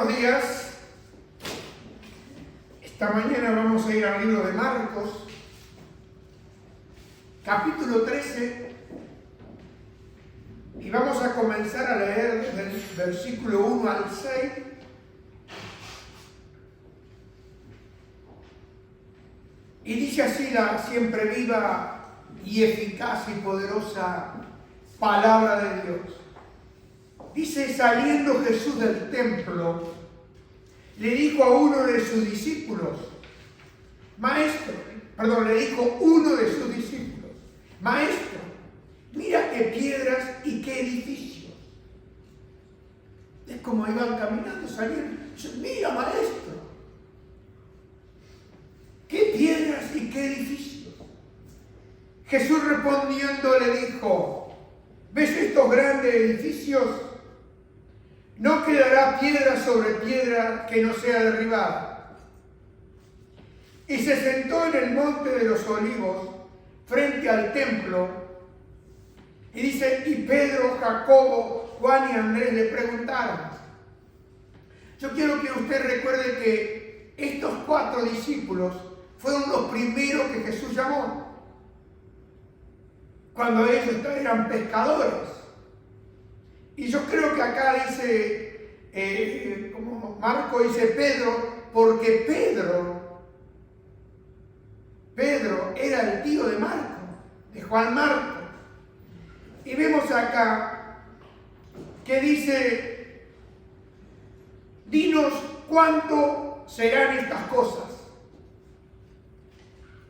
buenos días. Esta mañana vamos a ir al libro de Marcos, capítulo 13, y vamos a comenzar a leer desde el versículo 1 al 6. Y dice así la siempre viva y eficaz y poderosa palabra de Dios. Dice: saliendo Jesús del templo, le dijo a uno de sus discípulos, maestro, mira qué piedras y qué edificios. Es como iban caminando, salían, mira, maestro, qué piedras y qué edificios. Jesús respondiendo le dijo: ¿ves estos grandes edificios? No quedará piedra sobre piedra que no sea derribada. Y se sentó en el monte de los olivos, frente al templo, y dice, y Pedro, Jacobo, Juan y Andrés le preguntaron. Yo quiero que usted recuerde que estos 4 discípulos fueron los primeros que Jesús llamó, cuando ellos eran pescadores. Y yo creo que acá dice, como Marco dice Pedro, porque Pedro era el tío de Marco, de Juan Marco. Y vemos acá que dice, dinos cuánto serán estas cosas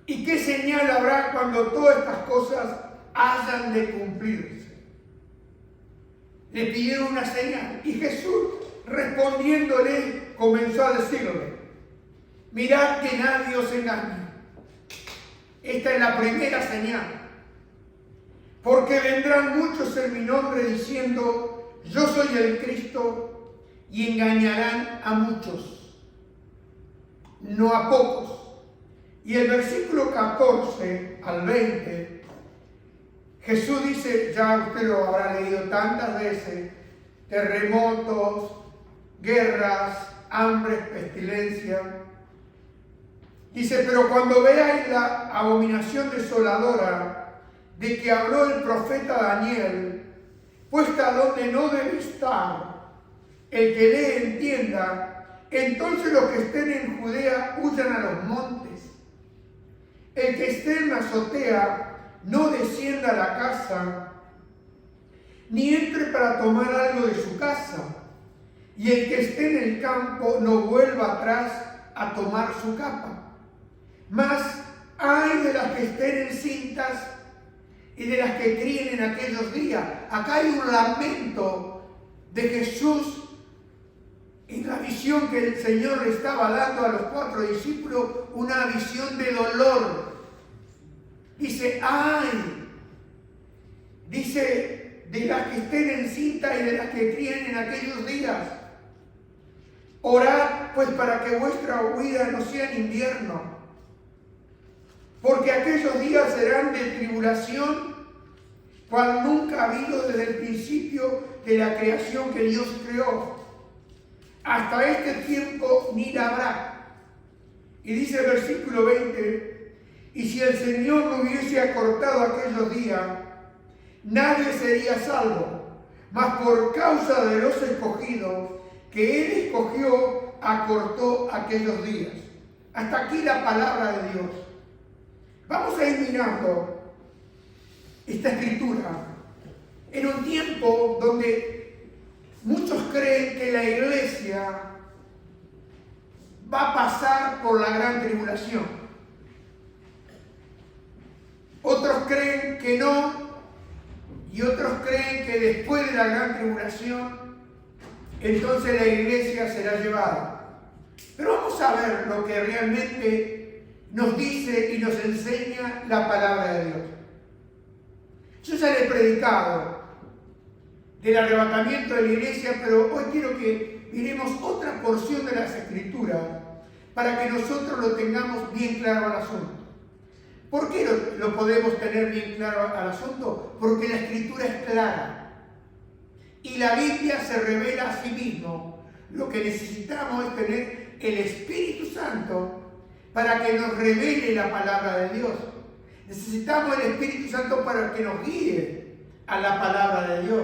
y qué señal habrá cuando todas estas cosas hayan de cumplirse. Le pidieron una señal y Jesús, respondiéndole, comenzó a decirle: mirad que nadie os engañe. Esta es la primera señal. Porque vendrán muchos en mi nombre diciendo, yo soy el Cristo, y engañarán a muchos, no a pocos. Y el versículo 14 al 20, Jesús dice, ya usted lo habrá leído tantas veces, terremotos, guerras, hambres, pestilencia. Dice, pero cuando veáis la abominación desoladora de que habló el profeta Daniel, puesta donde no debe estar, el que lee entienda, entonces los que estén en Judea huyan a los montes. El que esté en la azotea no descienda a la casa, ni entre para tomar algo de su casa, y el que esté en el campo no vuelva atrás a tomar su capa. Mas ay de las que estén encintas y de las que críen en aquellos días. Acá hay un lamento de Jesús en la visión que el Señor le estaba dando a los 4 discípulos, una visión de dolor. Dice, ay, dice, de las que estén encintas y de las que críen en aquellos días. Orad, pues, para que vuestra huida no sea en invierno, porque aquellos días serán de tribulación, cual nunca ha habido desde el principio de la creación que Dios creó. Hasta este tiempo ni la habrá. Y dice el versículo 20, y si el Señor no hubiese acortado aquellos días, nadie sería salvo, mas por causa de los escogidos que Él escogió, acortó aquellos días. Hasta aquí la palabra de Dios. Vamos a ir mirando esta escritura en un tiempo donde muchos creen que la iglesia va a pasar por la gran tribulación. Otros creen que no, y otros creen que después de la gran tribulación, entonces la iglesia será llevada. Pero vamos a ver lo que realmente nos dice y nos enseña la palabra de Dios. Yo ya le he predicado del arrebatamiento de la iglesia, pero hoy quiero que miremos otra porción de las Escrituras para que nosotros lo tengamos bien claro al asunto. ¿Por qué lo podemos tener bien claro al asunto? Porque la Escritura es clara. Y la Biblia se revela a sí mismo lo que necesitamos es tener el Espíritu Santo para que nos revele la palabra de Dios. Necesitamos el Espíritu Santo para que nos guíe a la palabra de Dios,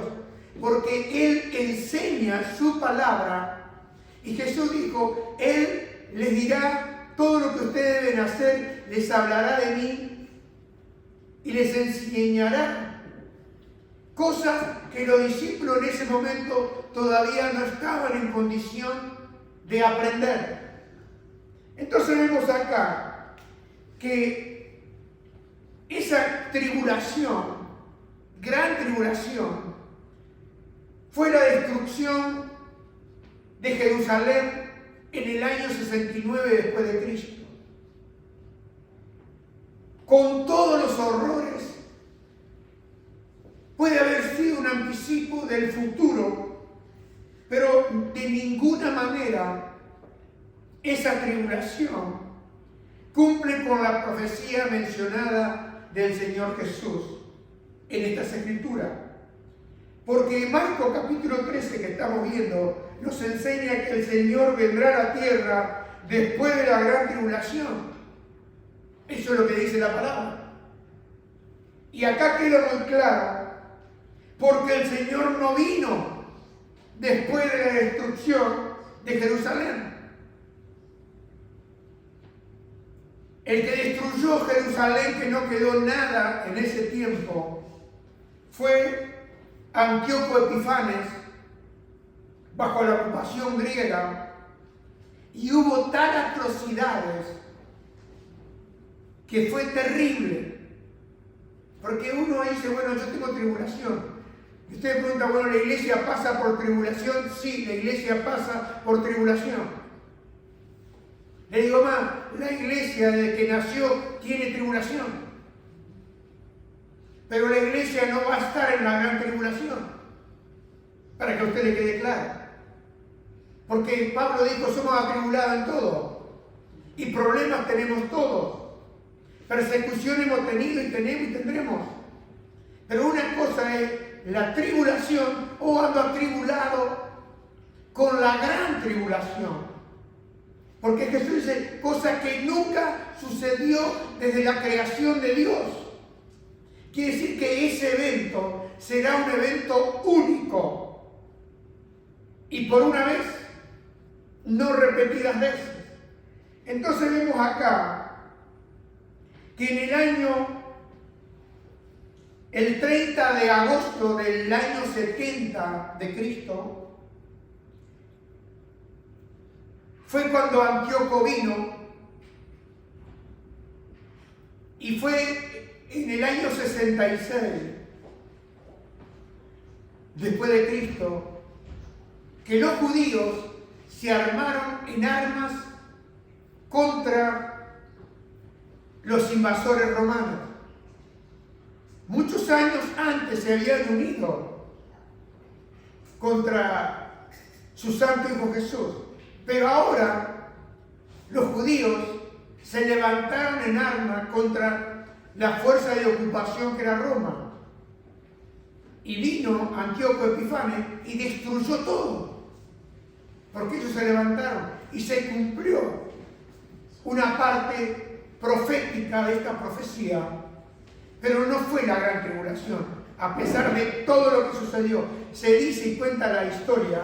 porque Él enseña su palabra y Jesús dijo, Él les dirá todo lo que ustedes deben hacer, les hablará de mí y les enseñará cosas que los discípulos en ese momento todavía no estaban en condición de aprender. Entonces vemos acá que esa tribulación, gran tribulación, fue la destrucción de Jerusalén en el año 69 después de Cristo. Con todos los horrores, puede haber sido un anticipo del futuro, pero de ninguna manera esa tribulación cumple con la profecía mencionada del Señor Jesús en estas escrituras. Porque Marcos capítulo 13 que estamos viendo nos enseña que el Señor vendrá a la tierra después de la gran tribulación. Eso es lo que dice la palabra. Y acá queda muy claro, porque el Señor no vino después de la destrucción de Jerusalén. El que destruyó Jerusalén, que no quedó nada en ese tiempo, fue Antíoco Epifanes, bajo la ocupación griega, y hubo tal atrocidades que fue terrible. Porque uno dice, bueno, yo tengo tribulación. Y usted pregunta, bueno, ¿la iglesia pasa por tribulación? Sí, la iglesia pasa por tribulación. Le digo más, la iglesia desde que nació tiene tribulación. Pero la iglesia no va a estar en la gran tribulación, para que a usted le quede claro. Porque Pablo dijo, somos atribulados en todo. Y problemas tenemos todos. Persecución hemos tenido y tenemos y tendremos. Pero una cosa es la tribulación o ando atribulado con la gran tribulación. Porque Jesús dice, cosa que nunca sucedió desde la creación de Dios. Quiere decir que ese evento será un evento único. Y por una vez, no repetidas veces. Entonces vemos acá que en el 30 de agosto del año 70 de Cristo, fue cuando Antíoco vino, y fue en el año 66 después de Cristo que los judíos se armaron en armas contra los invasores romanos. Muchos años antes se habían unido contra su santo Hijo Jesús, pero ahora los judíos se levantaron en armas contra la fuerza de ocupación que era Roma. Y vino Antíoco Epifanes y destruyó todo, porque ellos se levantaron y se cumplió una parte profética de esta profecía, pero no fue la gran tribulación, a pesar de todo lo que sucedió. Se dice y cuenta la historia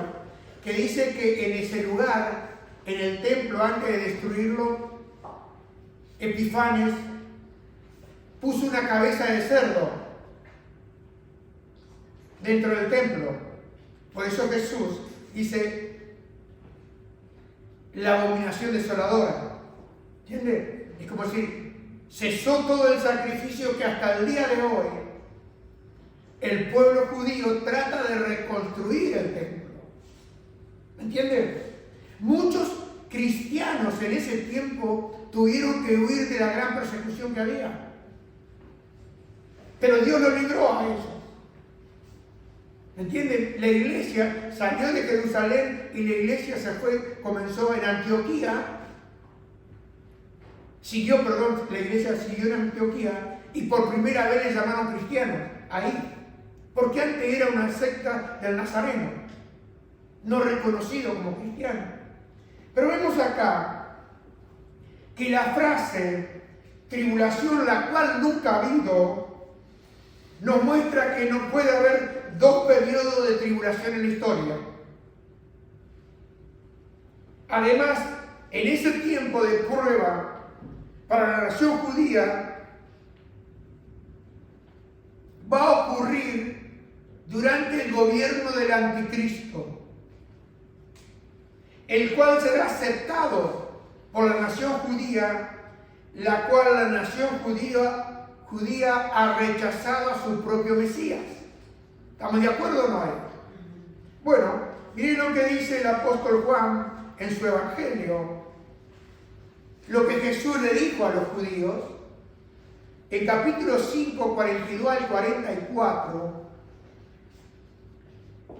que dice que en ese lugar, en el templo, antes de destruirlo, Epifanes puso una cabeza de cerdo dentro del templo. Por eso Jesús dice la abominación desoladora. ¿Entiende? Es como decir, cesó todo el sacrificio que hasta el día de hoy el pueblo judío trata de reconstruir el templo. ¿Me entienden? Muchos cristianos en ese tiempo tuvieron que huir de la gran persecución que había. Pero Dios los libró a ellos. ¿Entienden? La iglesia salió de Jerusalén y la iglesia comenzó en Antioquía. La iglesia siguió en Antioquía y por primera vez le llamaron cristianos ahí. Porque antes era una secta del Nazareno. no reconocido como cristiano. Pero vemos acá que la frase tribulación, la cual nunca ha habido, nos muestra que no puede haber dos periodos de tribulación en la historia. Además, en ese tiempo de prueba para la nación judía, va a ocurrir durante el gobierno del anticristo, el cual será aceptado por la nación judía, la cual la nación judía ha rechazado a su propio Mesías. ¿Estamos de acuerdo o no? Bueno, miren lo que dice el apóstol Juan en su evangelio, lo que Jesús le dijo a los judíos, en capítulo 5, 42 al 44,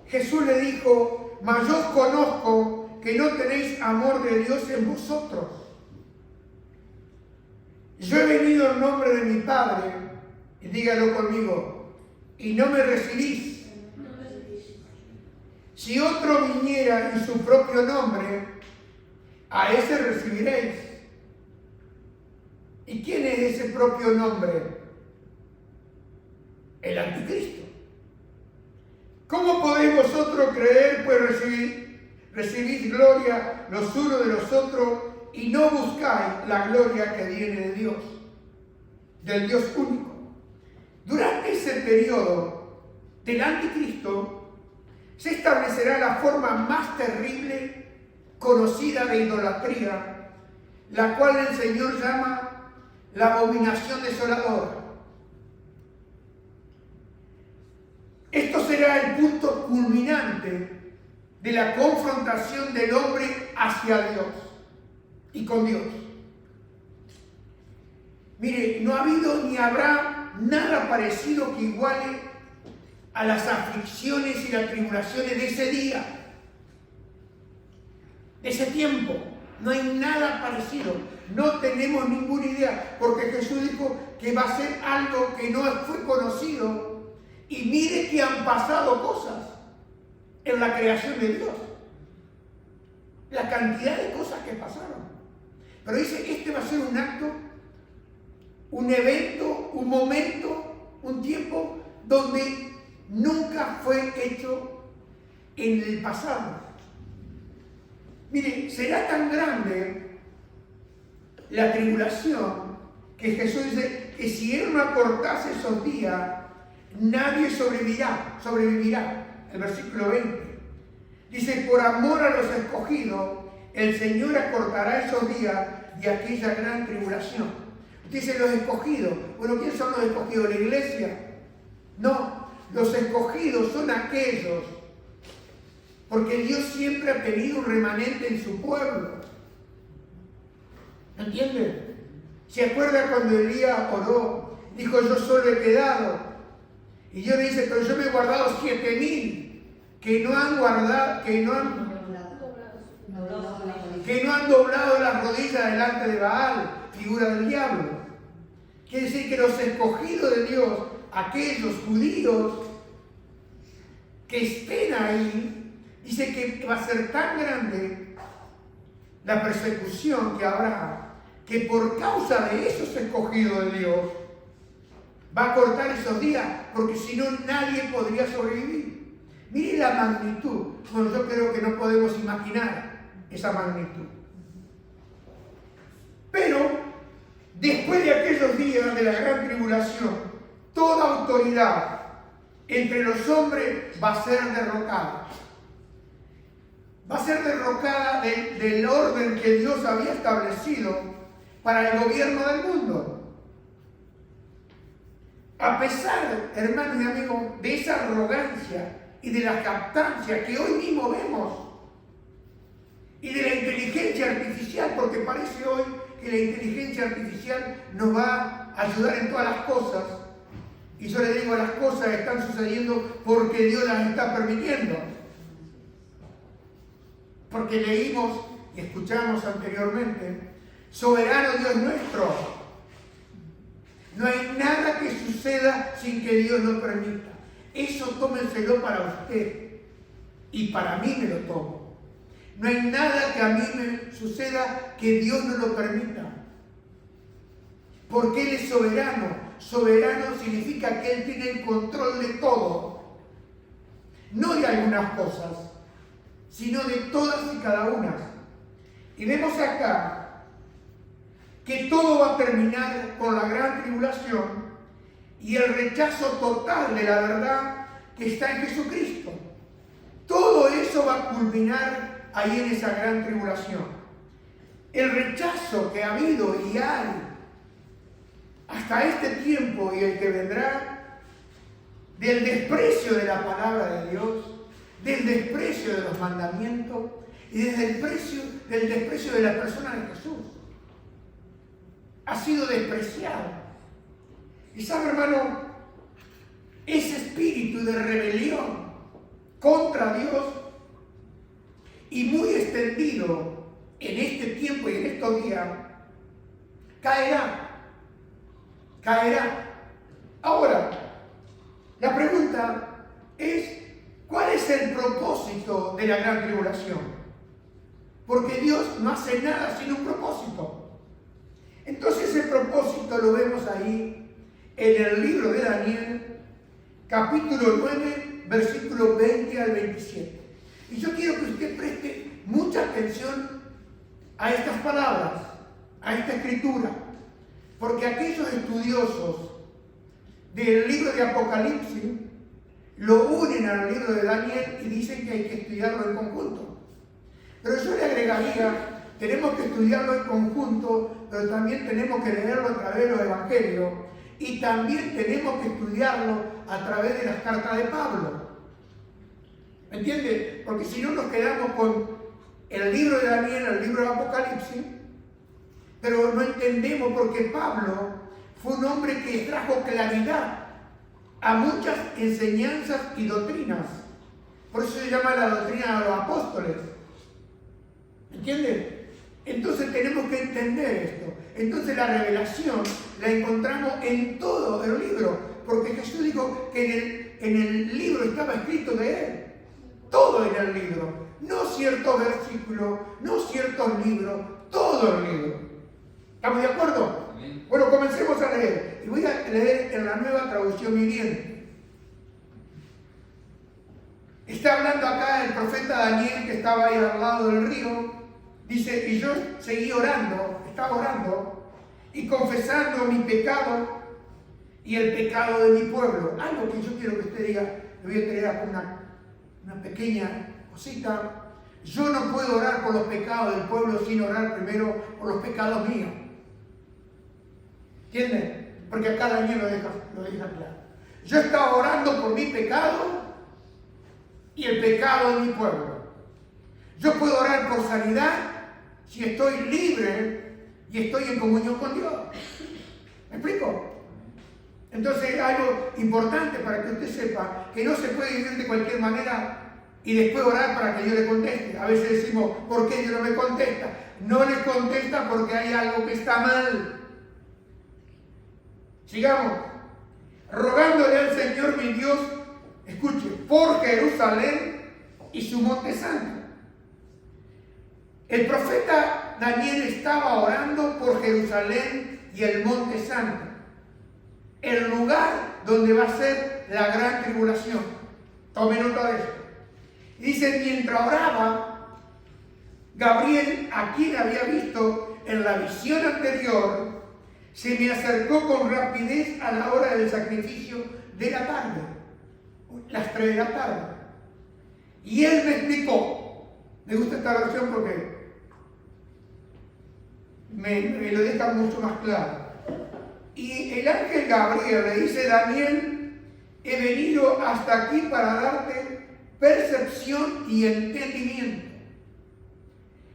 Jesús le dijo, mas yo os conozco que no tenéis amor de Dios en vosotros. Yo he venido en nombre de mi Padre, y dígalo conmigo, y no me recibís. Si otro viniera en su propio nombre, a ese recibiréis. ¿Y quién es ese propio nombre? El anticristo. ¿Cómo podéis vosotros creer, pues recibís gloria los unos de los otros y no buscáis la gloria que viene de Dios, del Dios único? Durante ese periodo del anticristo se establecerá la forma más terrible conocida de idolatría, la cual el Señor llama la abominación desoladora. Esto será el punto culminante de la confrontación del hombre hacia Dios y con Dios. Mire, no ha habido ni habrá nada parecido que iguale a las aflicciones y las tribulaciones de ese día, de ese tiempo. No hay nada parecido. No tenemos ninguna idea, porque Jesús dijo que va a ser algo que no fue conocido. Y mire que han pasado cosas en la creación de Dios. La cantidad de cosas que pasaron. Pero dice que este va a ser un acto, un evento, un momento, un tiempo donde nunca fue hecho en el pasado. Mire, será tan grande la tribulación que Jesús dice que si Él no acortase esos días, nadie sobrevivirá. El versículo 20. Dice, por amor a los escogidos, el Señor acortará esos días de aquella gran tribulación. Dice los escogidos. Bueno, ¿quiénes son los escogidos? ¿La iglesia? No, los escogidos son aquellos, porque Dios siempre ha tenido un remanente en su pueblo. ¿Entienden? ¿Se acuerda cuando Elías oró? Dijo, yo solo he quedado. Y Dios le dice, pero yo me he guardado 7,000 que no han doblado las rodillas delante de Baal, figura del diablo. Quiere decir que los escogidos de Dios, aquellos judíos que estén ahí, dice que va a ser tan grande la persecución que habrá, que por causa de esos escogidos de Dios, va a cortar esos días, porque si no nadie podría sobrevivir. Mire la magnitud. Bueno, yo creo que no podemos imaginar esa magnitud. Pero, después de aquellos días de la gran tribulación, toda autoridad entre los hombres va a ser derrocada. Va a ser derrocada del orden que Dios había establecido para el gobierno del mundo. A pesar, hermanos y amigos, de esa arrogancia y de la captancia que hoy mismo vemos, y de la inteligencia artificial, porque parece hoy que la inteligencia artificial nos va a ayudar en todas las cosas, y yo le digo, las cosas están sucediendo porque Dios las está permitiendo. Porque leímos y escuchamos anteriormente, soberano Dios nuestro. No hay nada que suceda sin que Dios lo permita. Eso tómenselo para usted. y para mí me lo tomo. No hay nada que a mí me suceda que Dios no lo permita. Porque Él es soberano. Soberano significa que Él tiene el control de todo. No de algunas cosas, sino de todas y cada una. Y vemos acá que todo va a terminar con la gran tribulación y el rechazo total de la verdad que está en Jesucristo. Todo eso va a culminar ahí en esa gran tribulación. El rechazo que ha habido y hay hasta este tiempo y el que vendrá, del desprecio de la palabra de Dios, del desprecio de los mandamientos y del desprecio de la persona de Jesús. Ha sido despreciado. Y sabe, hermano, ese espíritu de rebelión contra Dios y muy extendido en este tiempo y en estos días, caerá. Ahora, la pregunta es, ¿cuál es el propósito de la gran tribulación? Porque Dios no hace nada sin un propósito. Entonces ese propósito lo vemos ahí en el libro de Daniel, capítulo 9, versículos 20 al 27. Y yo quiero que usted preste mucha atención a estas palabras, a esta escritura, porque aquellos estudiosos del libro de Apocalipsis lo unen al libro de Daniel y dicen que hay que estudiarlo en conjunto. Pero yo le agregaría, tenemos que estudiarlo en conjunto, pero también tenemos que leerlo a través de los evangelios y también tenemos que estudiarlo a través de las cartas de Pablo. ¿Me entiende? Porque si no nos quedamos con el libro de Daniel, el libro de Apocalipsis, pero no entendemos porque Pablo fue un hombre que trajo claridad a muchas enseñanzas y doctrinas. Por eso se llama la doctrina de los apóstoles. ¿Entienden? Entonces tenemos que entender esto. Entonces la revelación la encontramos en todo el libro, porque Jesús dijo que en el libro estaba escrito de Él. Todo en el libro. No ciertos versículos, no ciertos libros, todo el libro. ¿Estamos de acuerdo? Amén. Bueno, comencemos a leer. Y voy a leer en la Nueva Traducción Viviente. Está hablando acá el profeta Daniel, que estaba ahí al lado del río. Dice, y yo seguí orando, estaba orando y confesando mi pecado y el pecado de mi pueblo. Algo que yo quiero que usted diga, le voy a traer acá una pequeña cosita. Yo no puedo orar por los pecados del pueblo sin orar primero por los pecados míos. ¿Entienden? Porque acá Daniel lo deja claro. Yo estaba orando por mi pecado y el pecado de mi pueblo. Yo puedo orar por sanidad si estoy libre y estoy en comunión con Dios. ¿Me explico? Entonces es algo importante para que usted sepa que no se puede vivir de cualquier manera y después orar para que Dios le conteste. A veces decimos, ¿por qué Dios no me contesta? No le contesta porque hay algo que está mal. Sigamos. Rogándole al Señor mi Dios, escuche, por Jerusalén y su monte santo. El profeta Daniel estaba orando por Jerusalén y el monte santo, el lugar donde va a ser la gran tribulación. Tome nota de esto. Dice, mientras oraba, Gabriel, a quien había visto en la visión anterior, se me acercó con rapidez a la hora del sacrificio de la tarde, las 3 de la tarde. Y él me explicó, me gusta esta versión porque me lo deja mucho más claro. Y el ángel Gabriel le dice, Daniel, he venido hasta aquí para darte percepción y entendimiento.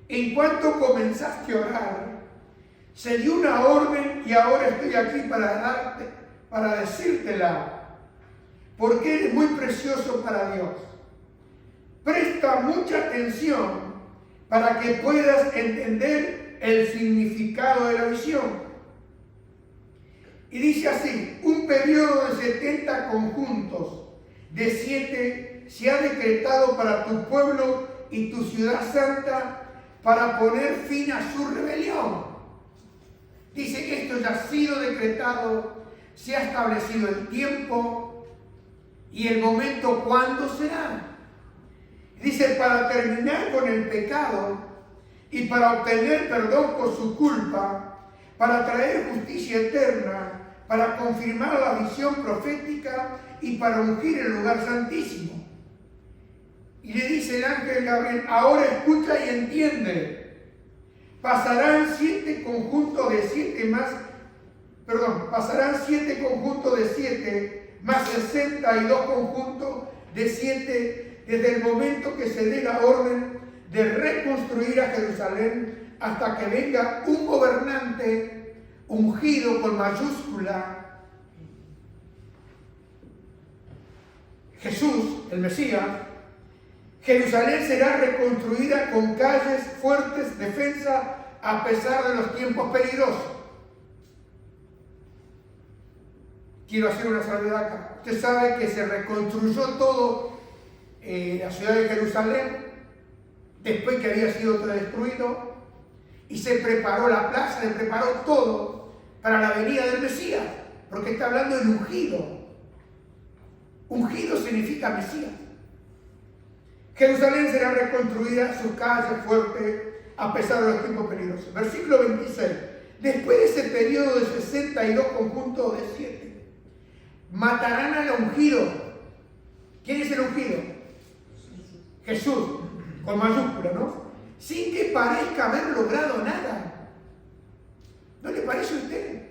En cuanto comenzaste a orar, se dio una orden y ahora estoy aquí para decírtela, porque eres muy precioso para Dios. Presta mucha atención para que puedas entender el significado de la visión. Y dice así, un periodo de 70 conjuntos de 7 se ha decretado para tu pueblo y tu ciudad santa para poner fin a su rebelión. Dice que esto ya ha sido decretado, se ha establecido el tiempo y el momento cuándo será. Dice, para terminar con el pecado y para obtener perdón por su culpa, para traer justicia eterna, para confirmar la visión profética y para ungir el lugar santísimo. Y le dice el ángel Gabriel, ahora escucha y entiende. Pasarán 7 conjuntos de 7 más 62 conjuntos de 7 desde el momento que se dé la orden de reconstruir a Jerusalén hasta que venga un gobernante ungido con mayúscula, Jesús, el Mesías. Jerusalén será reconstruida con calles fuertes, defensa a pesar de los tiempos peligrosos. Quiero hacer una salvedad acá. Usted sabe que se reconstruyó todo la ciudad de Jerusalén después que había sido todo destruido y se preparó la plaza, se preparó todo para la venida del Mesías, porque está hablando del ungido. Ungido significa Mesías. Jerusalén será reconstruida, sus calles fuertes, a pesar de los tiempos peligrosos. Versículo 26. Después de ese periodo de 62 conjuntos de 7, matarán al ungido. ¿Quién es el ungido? Jesús, con mayúscula, ¿no? Sin que parezca haber logrado nada. ¿No le parece a usted?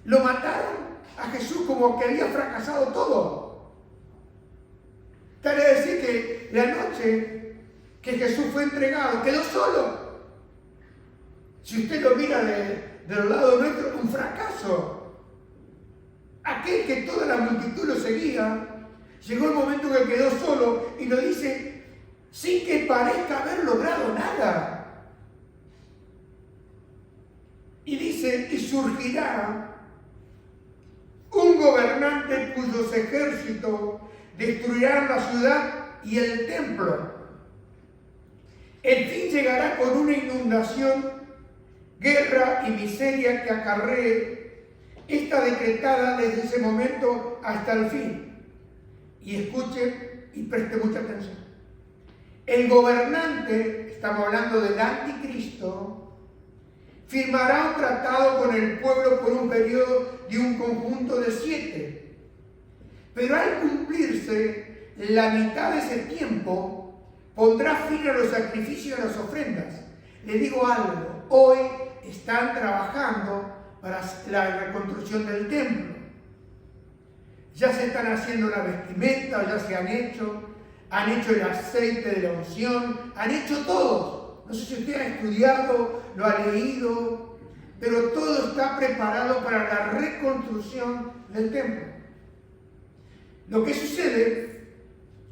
Lo mataron a Jesús como que había fracasado todo. Tal es decir que la noche que Jesús fue entregado, quedó solo. Si usted lo mira del lado nuestro, un fracaso. Aquel que toda la multitud lo seguía, llegó el momento que quedó solo y lo dice sin que parezca haber logrado nada. Y dice, y surgirá un gobernante cuyos ejércitos destruirán la ciudad y el templo. El fin llegará con una inundación, guerra y miseria que acarree, está decretada desde ese momento hasta el fin. Y escuche y preste mucha atención. El gobernante, estamos hablando del anticristo, firmará un tratado con el pueblo por un periodo de un conjunto de 7. Pero al cumplirse la mitad de ese tiempo, pondrá fin a los sacrificios y a las ofrendas. Le digo algo, hoy están trabajando para la reconstrucción del templo. Ya se están haciendo la vestimenta, ya se han hecho el aceite de la unción, han hecho todo. No sé si usted ha estudiado, lo ha leído, pero todo está preparado para la reconstrucción del templo. Lo que sucede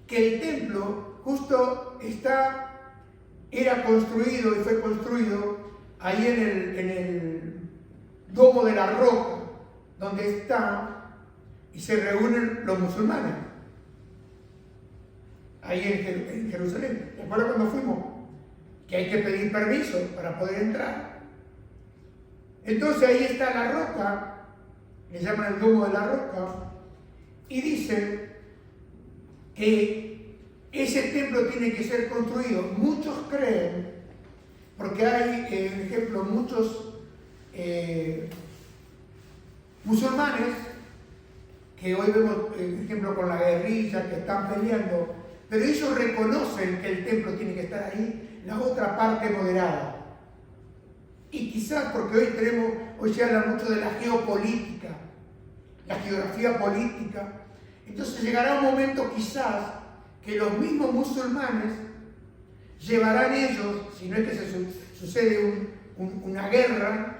que el templo justo era construido y fue construido ahí en el domo de la roca, donde está y se reúnen los musulmanes, ahí en Jerusalén. ¿Te acuerdas cuando fuimos? Que hay que pedir permiso para poder entrar. Entonces ahí está la roca, le llaman el domo de la roca, y dice que ese templo tiene que ser construido. Muchos creen, porque hay, por ejemplo, muchos musulmanes que hoy vemos, por ejemplo, con la guerrilla que están peleando, pero ellos reconocen que el templo tiene que estar ahí, la otra parte moderada. Y quizás porque hoy se habla mucho de la geopolítica, la geografía política. Entonces llegará un momento quizás que los mismos musulmanes llevarán ellos, si no es que sucede una guerra,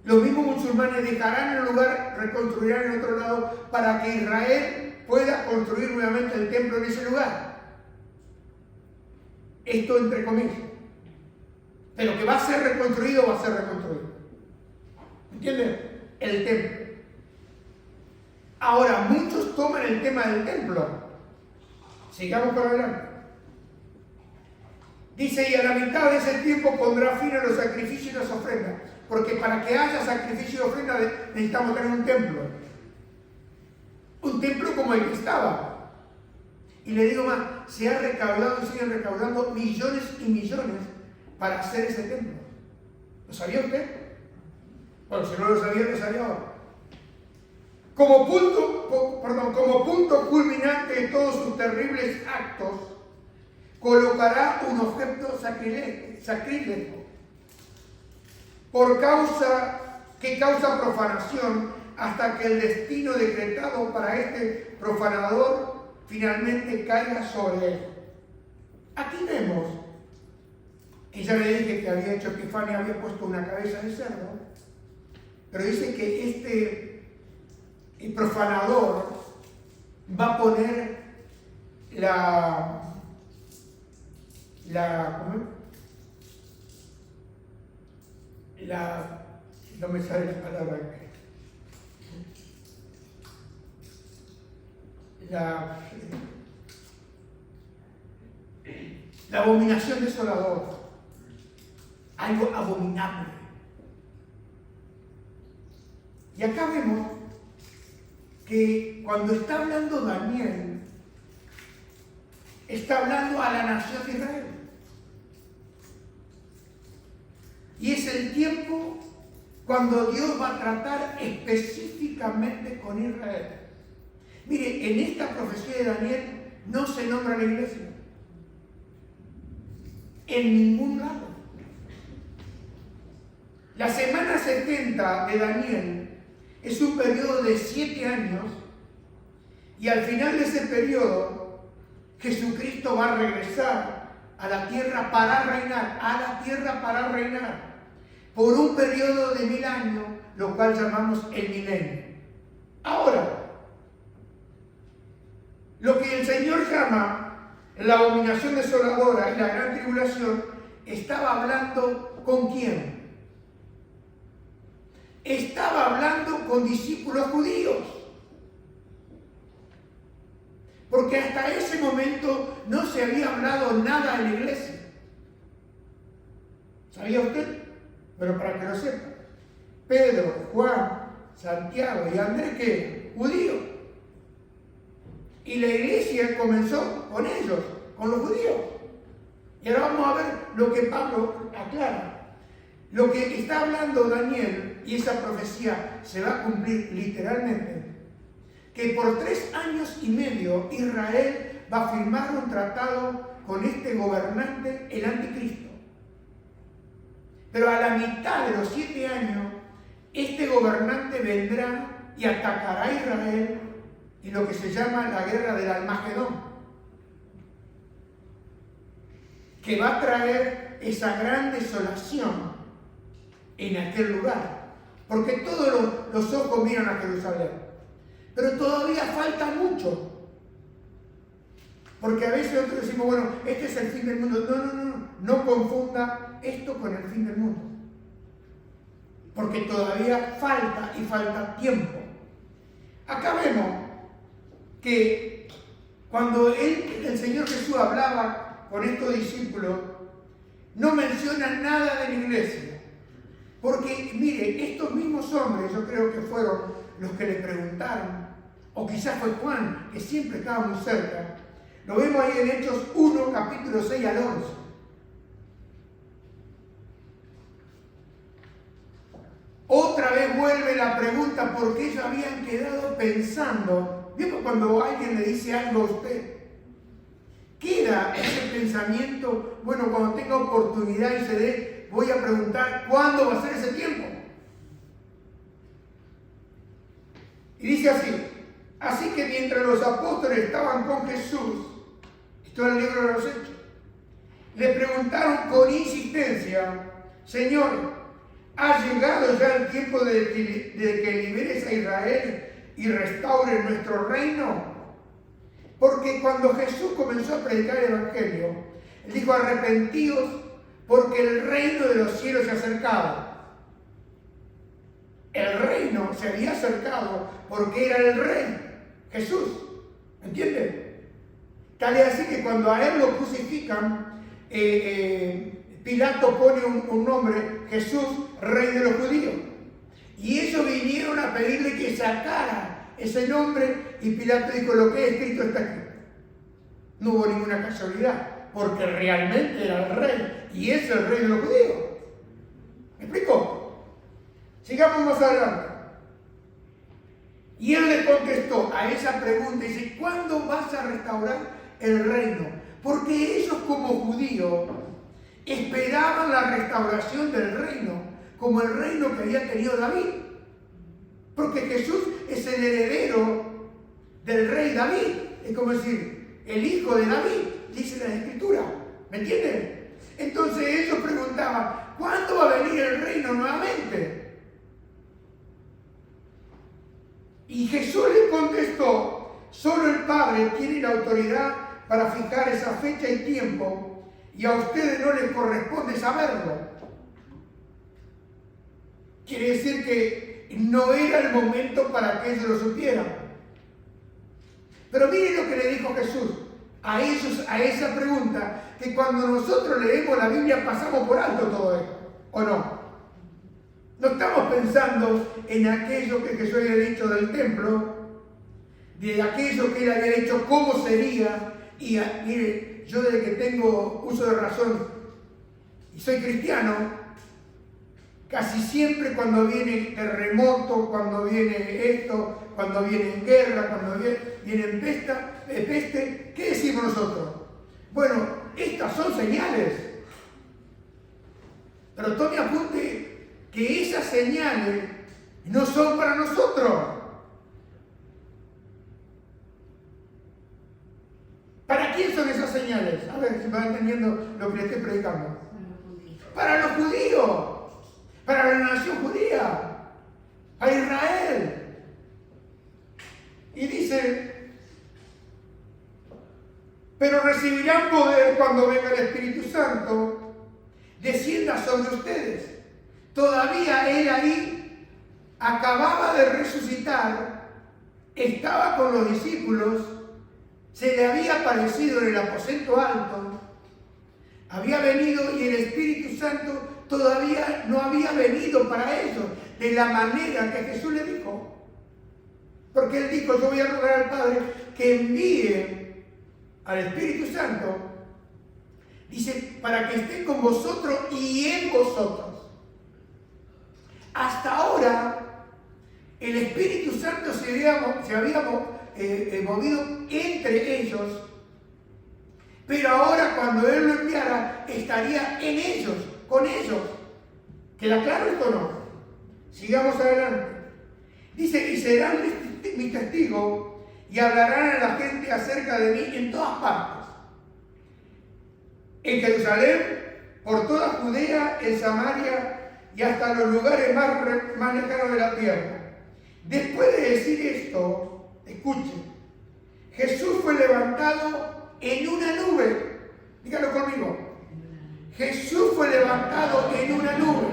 los mismos musulmanes dejarán el lugar, reconstruirán en otro lado para que Israel pueda construir nuevamente el templo en ese lugar. Esto entre comillas. Pero que va a ser reconstruido, va a ser reconstruido. ¿Entienden? El templo. Ahora, muchos toman el tema del templo Sigamos para adelante. Dice, y a la mitad de ese tiempo pondrá fin a los sacrificios y las ofrendas. Porque para que haya sacrificio y ofrenda necesitamos tener un templo. Un templo como el que estaba. Y le digo más, se ha recaudado y siguen recaudando millones y millones para hacer ese templo. ¿Lo sabía usted? Bueno, si no lo sabía, lo sabía ahora. Como punto culminante de todos sus terribles actos, colocará un objeto sacrílego que causa profanación hasta que el destino decretado para este profanador finalmente caiga sobre él. Aquí vemos que ya le dije que había hecho Epifania, había puesto una cabeza de cerdo, pero dice que el profanador va a poner no me sale la palabra, la abominación desoladora, algo abominable. Y acá vemos que cuando está hablando Daniel, está hablando a la nación de Israel. Y es el tiempo cuando Dios va a tratar específicamente con Israel. Mire, en esta profecía de Daniel no se nombra la iglesia. En ningún lado. La semana 70 de Daniel es un periodo de 7 años y al final de ese periodo Jesucristo va a regresar a la tierra para reinar, por un periodo de 1000 años, lo cual llamamos el milenio. Ahora, lo que el Señor llama la abominación desoladora y la gran tribulación, estaba hablando ¿con quién? Estaba hablando con discípulos judíos. Porque hasta ese momento no se había hablado nada en la iglesia. ¿Sabía usted? Pero para que lo sepa. Pedro, Juan, Santiago y Andrés, ¿qué? Judíos. Y la iglesia comenzó con ellos, con los judíos. Y ahora vamos a ver lo que Pablo aclara. Lo que está hablando Daniel, y esa profecía se va a cumplir literalmente, que por 3 años y medio Israel va a firmar un tratado con este gobernante, el anticristo. Pero a la mitad de los 7 años, este gobernante vendrá y atacará a Israel en lo que se llama la guerra del Almagedón, que va a traer esa gran desolación en aquel lugar, porque todos los ojos miran a Jerusalén, pero todavía falta mucho, porque a veces nosotros decimos, bueno, este es el fin del mundo. No confunda esto con el fin del mundo, porque todavía falta tiempo. Acá vemos que cuando el Señor Jesús hablaba con estos discípulos, no menciona nada de la iglesia. Porque, mire, estos mismos hombres, yo creo que fueron los que le preguntaron, o quizás fue Juan, que siempre estaba muy cerca. Lo vemos ahí en Hechos 1, capítulo 6 al 11. Otra vez vuelve la pregunta porque ellos habían quedado pensando. ¿Vieron cuando alguien le dice algo a usted? Queda ese pensamiento, bueno, cuando tenga oportunidad y se dé, voy a preguntar cuándo va a ser ese tiempo. Y dice así que mientras los apóstoles estaban con Jesús, esto es el libro de los Hechos, le preguntaron con insistencia, Señor, ¿ha llegado ya el tiempo de que liberes a Israel y restaures nuestro reino? Porque cuando Jesús comenzó a predicar el Evangelio, Él dijo, arrepentíos porque el reino de los cielos se ha acercado. El reino se había acercado porque era el rey, Jesús. ¿Entienden? Tal es así que cuando a él lo crucifican, Pilato pone un nombre, Jesús, Rey de los Judíos. Y ellos vinieron a pedirle que sacara ese nombre y Pilato dijo, lo que he escrito está aquí. No hubo ninguna casualidad, porque realmente era el rey y es el Rey de los Judíos. ¿Me explico? Sigamos más adelante. Y él le contestó a esa pregunta y dice, ¿cuándo vas a restaurar el reino? Porque ellos como judíos esperaban la restauración del reino, como el reino que había tenido David. Porque Jesús es el heredero del rey David. Es como decir, el hijo de David, dice la Escritura. ¿Me entienden? Entonces ellos preguntaban, ¿cuándo va a venir el reino nuevamente? Y Jesús les contestó, solo el Padre tiene la autoridad para fijar esa fecha y tiempo, y a ustedes no les corresponde saberlo. Quiere decir que no era el momento para que ellos lo supieran. Pero miren lo que le dijo Jesús a ellos, a esa pregunta, que cuando nosotros leemos la Biblia pasamos por alto todo esto, ¿o no? No estamos pensando en aquello que Jesús había dicho del templo, de aquello que él había dicho cómo sería. Y mire, yo desde que tengo uso de razón y soy cristiano, casi siempre cuando viene terremoto, cuando viene esto, cuando viene guerra, cuando viene peste, ¿qué decimos nosotros? Bueno, estas son señales. Pero tome apunte que esas señales no son para nosotros. ¿Para quién son esas señales? A ver si me van entendiendo lo que le estoy predicando. Para los judíos, para la nación judía, a Israel. Y dice, pero recibirán poder cuando venga el Espíritu Santo, descienda sobre ustedes. Todavía él ahí acababa de resucitar, estaba con los discípulos, se le había aparecido en el aposento alto, había venido y el Espíritu Santo todavía no había venido para ellos de la manera que Jesús le dijo. Porque él dijo, yo voy a rogar al Padre que envíe al Espíritu Santo, dice, para que esté con vosotros y en vosotros. Hasta ahora, el Espíritu Santo se había movido entre ellos, pero ahora cuando Él lo enviara, estaría en ellos, con ellos. ¿Queda claro esto o no? Sigamos adelante. Dice, y serán mis testigos y hablarán a la gente acerca de mí en todas partes. En Jerusalén, por toda Judea, en Samaria y hasta los lugares más lejanos de la tierra. Después de decir esto, escuchen, Jesús fue levantado en una nube. Díganlo conmigo. Jesús fue levantado en una nube.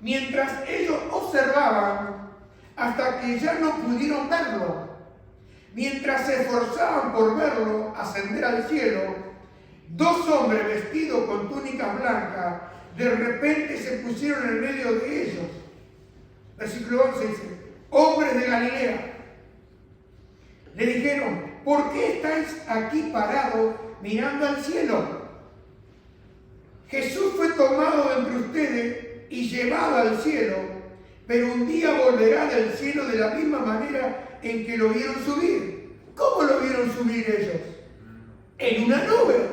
Mientras ellos observaban, hasta que ya no pudieron verlo. Mientras se esforzaban por verlo ascender al cielo, dos hombres vestidos con túnicas blancas de repente se pusieron en medio de ellos. Versículo 11 dice, hombres de Galilea, le dijeron, ¿por qué estáis aquí parados mirando al cielo? Jesús fue tomado de entre ustedes y llevado al cielo, pero un día volverá del cielo de la misma manera en que lo vieron subir. ¿Cómo lo vieron subir ellos? En una nube.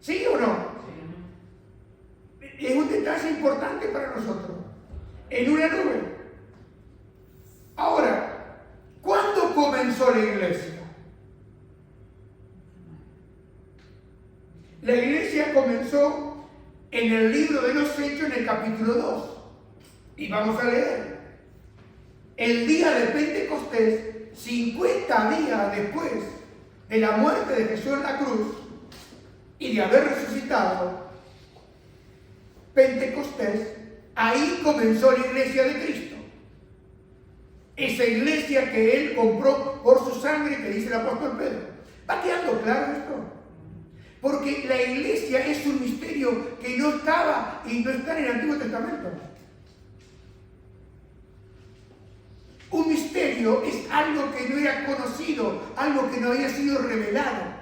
¿Sí o no? Es un detalle importante para nosotros. En una nube. Ahora, ¿cuándo comenzó la iglesia? La iglesia comenzó en el libro de los Hechos, en el capítulo 2. Y vamos a leer. El día de Pentecostés, 50 días después de la muerte de Jesús en la cruz y de haber resucitado, Pentecostés, ahí comenzó la iglesia de Cristo. esa iglesia que Él compró por su sangre, que dice el apóstol Pedro. ¿Va quedando claro esto? Porque la iglesia es un misterio que no estaba y no está en el Antiguo Testamento. Un misterio es algo que no era conocido, algo que no había sido revelado.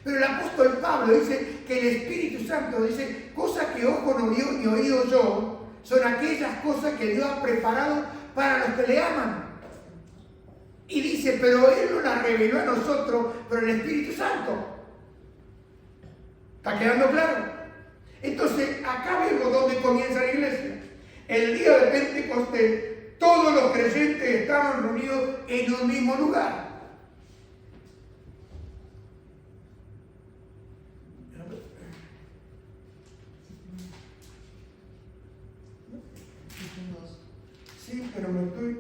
Pero el apóstol Pablo dice que el Espíritu Santo dice, cosas que ojo no vio ni oído yo, son aquellas cosas que Dios ha preparado para los que le aman. Y dice, pero Él no las reveló a nosotros, pero el Espíritu Santo. ¿Está quedando claro? Entonces, acá vemos dónde comienza la iglesia. El día de Pentecostés, todos los creyentes estaban reunidos en un mismo lugar. Sí, pero me estoy...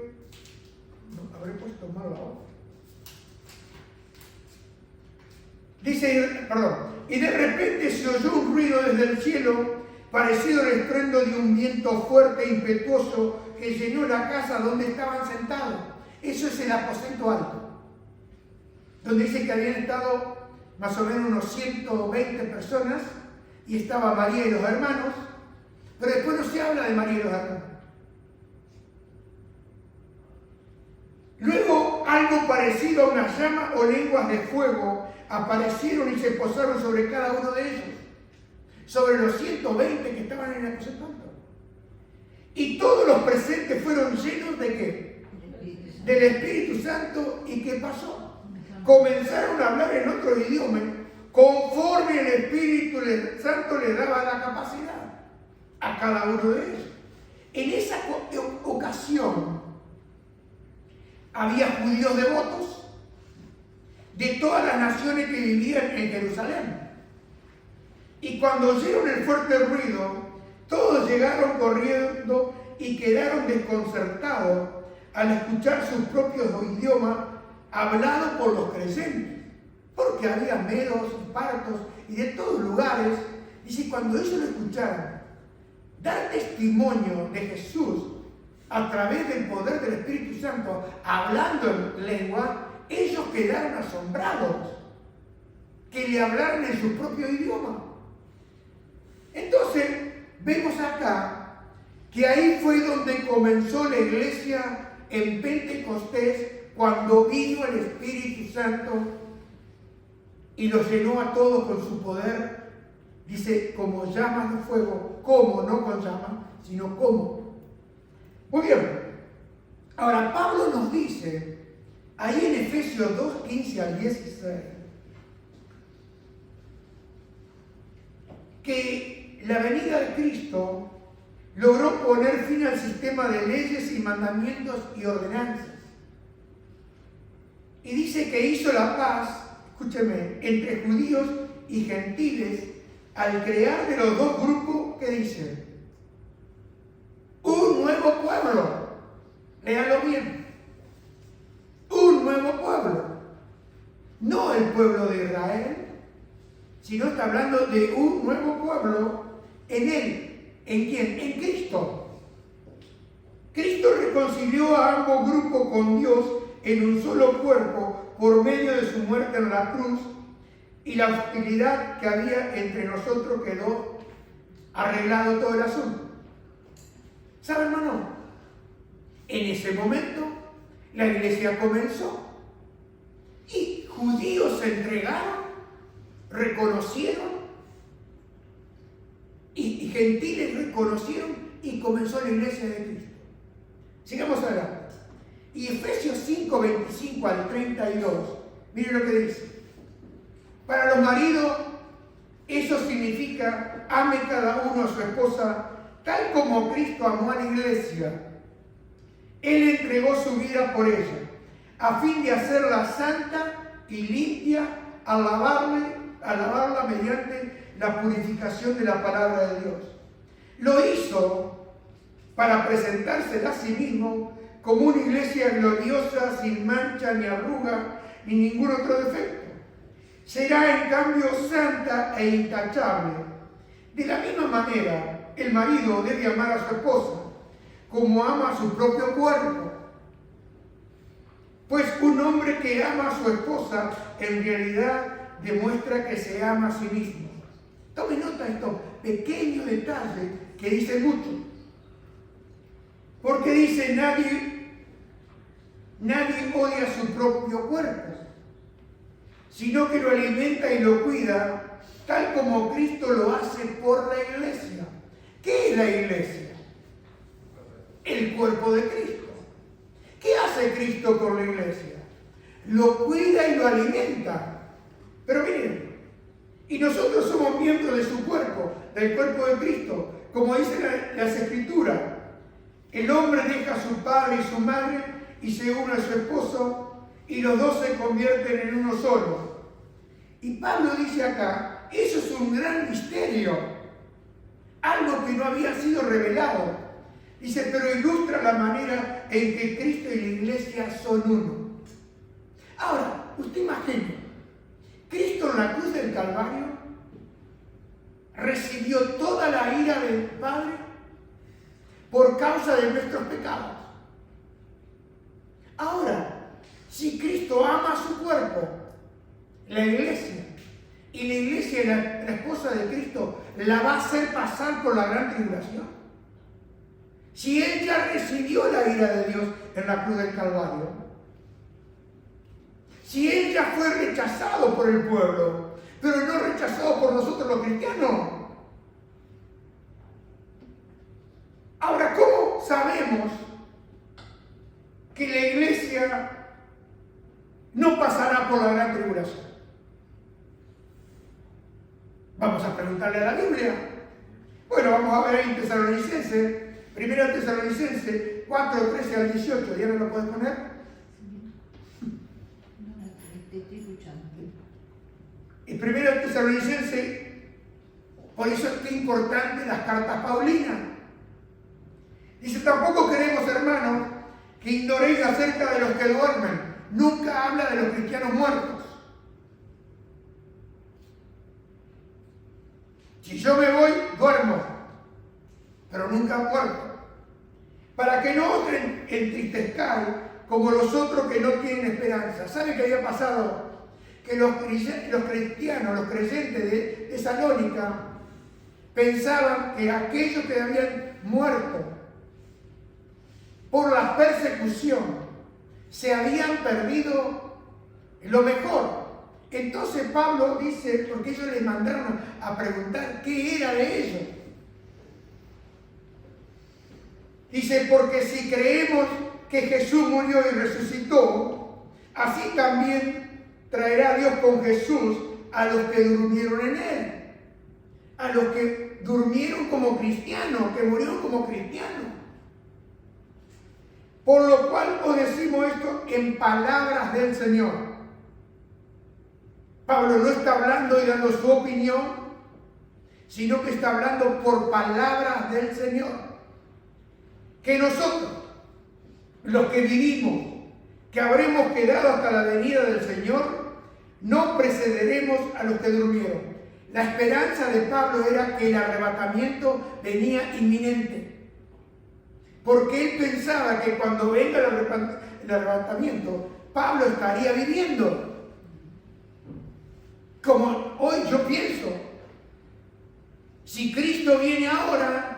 No, habré puesto mal la hoja. Dice, y de repente se oyó un ruido desde el cielo, parecido al estruendo de un viento fuerte e impetuoso que llenó la casa donde estaban sentados. Eso es el aposento alto, donde dice que habían estado más o menos unos 120 personas y estaba María y los hermanos, pero después no se habla de María y los hermanos. Luego algo parecido a una llama o lenguas de fuego aparecieron y se posaron sobre cada uno de ellos, sobre los 120 que estaban en el aposento alto. Y todos los presentes fueron llenos ¿de qué? Del Espíritu Santo. ¿Y qué pasó? Comenzaron a hablar en otro idioma, conforme el Espíritu Santo les daba la capacidad a cada uno de ellos. En esa ocasión había judíos devotos de todas las naciones que vivían en Jerusalén. Y cuando oyeron el fuerte ruido, todos llegaron corriendo y quedaron desconcertados al escuchar sus propios idiomas hablados por los creyentes, porque había medos y partos y de todos lugares. Dice, cuando ellos lo escucharon dar testimonio de Jesús a través del poder del Espíritu Santo, hablando en lengua, ellos quedaron asombrados que le hablaran en su propio idioma. Entonces, vemos acá que ahí fue donde comenzó la iglesia en Pentecostés, cuando vino el Espíritu Santo y los llenó a todos con su poder. Dice, como llamas de fuego, como, no con llamas, sino como. Muy bien. Ahora, Pablo nos dice, ahí en Efesios 2, 15 al 16, que la venida de Cristo logró poner fin al sistema de leyes y mandamientos y ordenanzas. Y dice que hizo la paz, escúcheme, entre judíos y gentiles al crear de los dos grupos que dicen un nuevo pueblo. Léalo bien. Un nuevo pueblo. No el pueblo de Israel, sino está hablando de un nuevo pueblo en él. ¿En quién? En Cristo. Cristo reconcilió a ambos grupos con Dios en un solo cuerpo por medio de su muerte en la cruz, y la hostilidad que había entre nosotros quedó arreglado todo el asunto. ¿Sabe, hermano? En ese momento la iglesia comenzó y judíos se entregaron, reconocieron, y gentiles reconocieron, y comenzó la iglesia de Cristo. Sigamos adelante. Y Efesios 5, 25 al 32, miren lo que dice. Para los maridos, eso significa, ame cada uno a su esposa, tal como Cristo amó a la iglesia. Él entregó su vida por ella, a fin de hacerla santa y limpia, al lavarla mediante la purificación de la palabra de Dios. Lo hizo para presentársela a sí mismo como una iglesia gloriosa, sin mancha ni arruga, ni ningún otro defecto. Será en cambio santa e intachable. De la misma manera, el marido debe amar a su esposa como ama a su propio cuerpo. Pues un hombre que ama a su esposa en realidad demuestra que se ama a sí mismo. Tome nota de estos pequeños detalles que dicen mucho. Porque dice, nadie odia su propio cuerpo, sino que lo alimenta y lo cuida, tal como Cristo lo hace por la iglesia. ¿Qué es la iglesia? El cuerpo de Cristo. ¿Qué hace Cristo por la iglesia? Lo cuida y lo alimenta. Pero miren, y nosotros somos miembros de su cuerpo, del cuerpo de Cristo. Como dicen las Escrituras, el hombre deja a su padre y su madre y se une a su esposo y los dos se convierten en uno solo. Y Pablo dice acá, eso es un gran misterio, algo que no había sido revelado. Dice, pero ilustra la manera en que Cristo y la iglesia son uno. Ahora, usted imagina, Cristo en la cruz del Calvario recibió toda la ira del Padre por causa de nuestros pecados. Ahora, si Cristo ama a su cuerpo, la iglesia, y la iglesia, la esposa de Cristo, la va a hacer pasar por la gran tribulación. Si Él ya recibió la ira de Dios en la cruz del Calvario, si Él ya fue rechazado por el pueblo, pero no rechazado por nosotros los cristianos. Ahora, ¿cómo sabemos que la iglesia no pasará por la gran tribulación? Vamos a preguntarle a la Biblia. Bueno, vamos a ver ahí en Tesalonicenses, 1 Tesalonicenses 4, 13 al 18. ¿Ya no lo puedes poner? Te estoy escuchando. En 1 Tesalonicenses, por eso es que es importante las cartas paulinas. Dice, tampoco queremos, hermanos, que ignoréis acerca de los que duermen. Nunca habla de los cristianos muertos. Si yo me voy, duermo, pero nunca muerto. Para que no os entristezcáis como los otros que no tienen esperanza. ¿Sabe qué había pasado? Que los cristianos, los creyentes de Tesalónica, pensaban que aquellos que habían muerto por la persecución se habían perdido lo mejor. Entonces Pablo dice, porque ellos les mandaron a preguntar qué era de ellos. Dice, porque si creemos que Jesús murió y resucitó, así también traerá Dios con Jesús a los que durmieron en Él. A los que durmieron como cristianos, que murieron como cristianos. Por lo cual os decimos esto en palabras del Señor. Pablo no está hablando y dando su opinión, sino que está hablando por palabras del Señor. Que nosotros, los que vivimos, que habremos quedado hasta la venida del Señor, no precederemos a los que durmieron. La esperanza de Pablo era que el arrebatamiento venía inminente. Porque él pensaba que cuando venga el arrebatamiento, Pablo estaría viviendo. Como hoy yo pienso, si Cristo viene ahora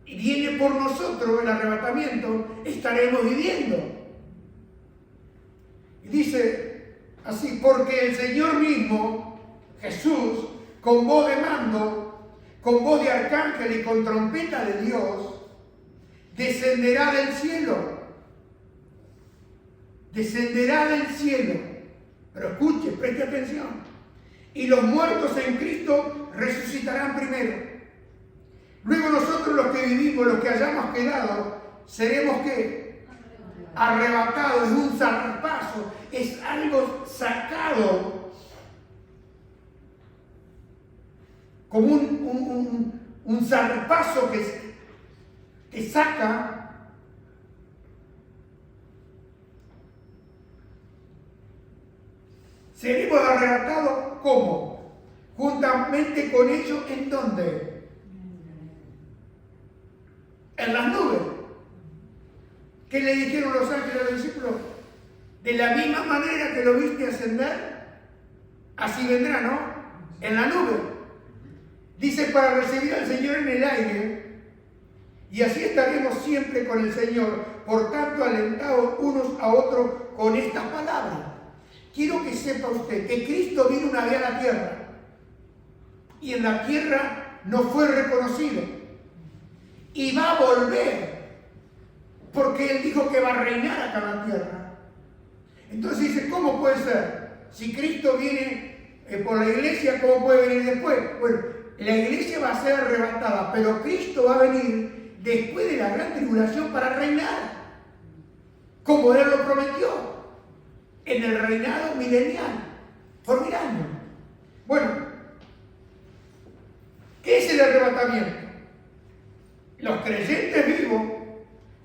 y viene por nosotros el arrebatamiento, estaremos viviendo. Y dice así, porque el Señor mismo, Jesús, con voz de mando, con voz de arcángel y con trompeta de Dios, descenderá del cielo. Descenderá del cielo. Pero escuche, preste atención. Y los muertos en Cristo resucitarán primero. Luego nosotros los que vivimos, los que hayamos quedado, seremos ¿qué? Arrebatados. Es un zarpazo, es algo sacado. Como un zarpazo que saca. Seremos arrebatados, ¿cómo? Juntamente con ellos, ¿en dónde? En las nubes. ¿Qué le dijeron los ángeles a los discípulos? De la misma manera que lo viste ascender, así vendrá, ¿no? En la nube. Dice, para recibir al Señor en el aire, y así estaremos siempre con el Señor, por tanto alentados unos a otros con estas palabras. Quiero que sepa usted que Cristo vino una vez a la tierra, y en la tierra no fue reconocido, y va a volver, porque Él dijo que va a reinar acá en la tierra. Entonces dice, ¿cómo puede ser? Si Cristo viene por la iglesia, ¿cómo puede venir después? Bueno, la iglesia va a ser arrebatada, pero Cristo va a venir después de la gran tribulación para reinar, como Él lo prometió, en el reinado milenial, por 1000 años. Bueno, ¿qué es el arrebatamiento? Los creyentes vivos,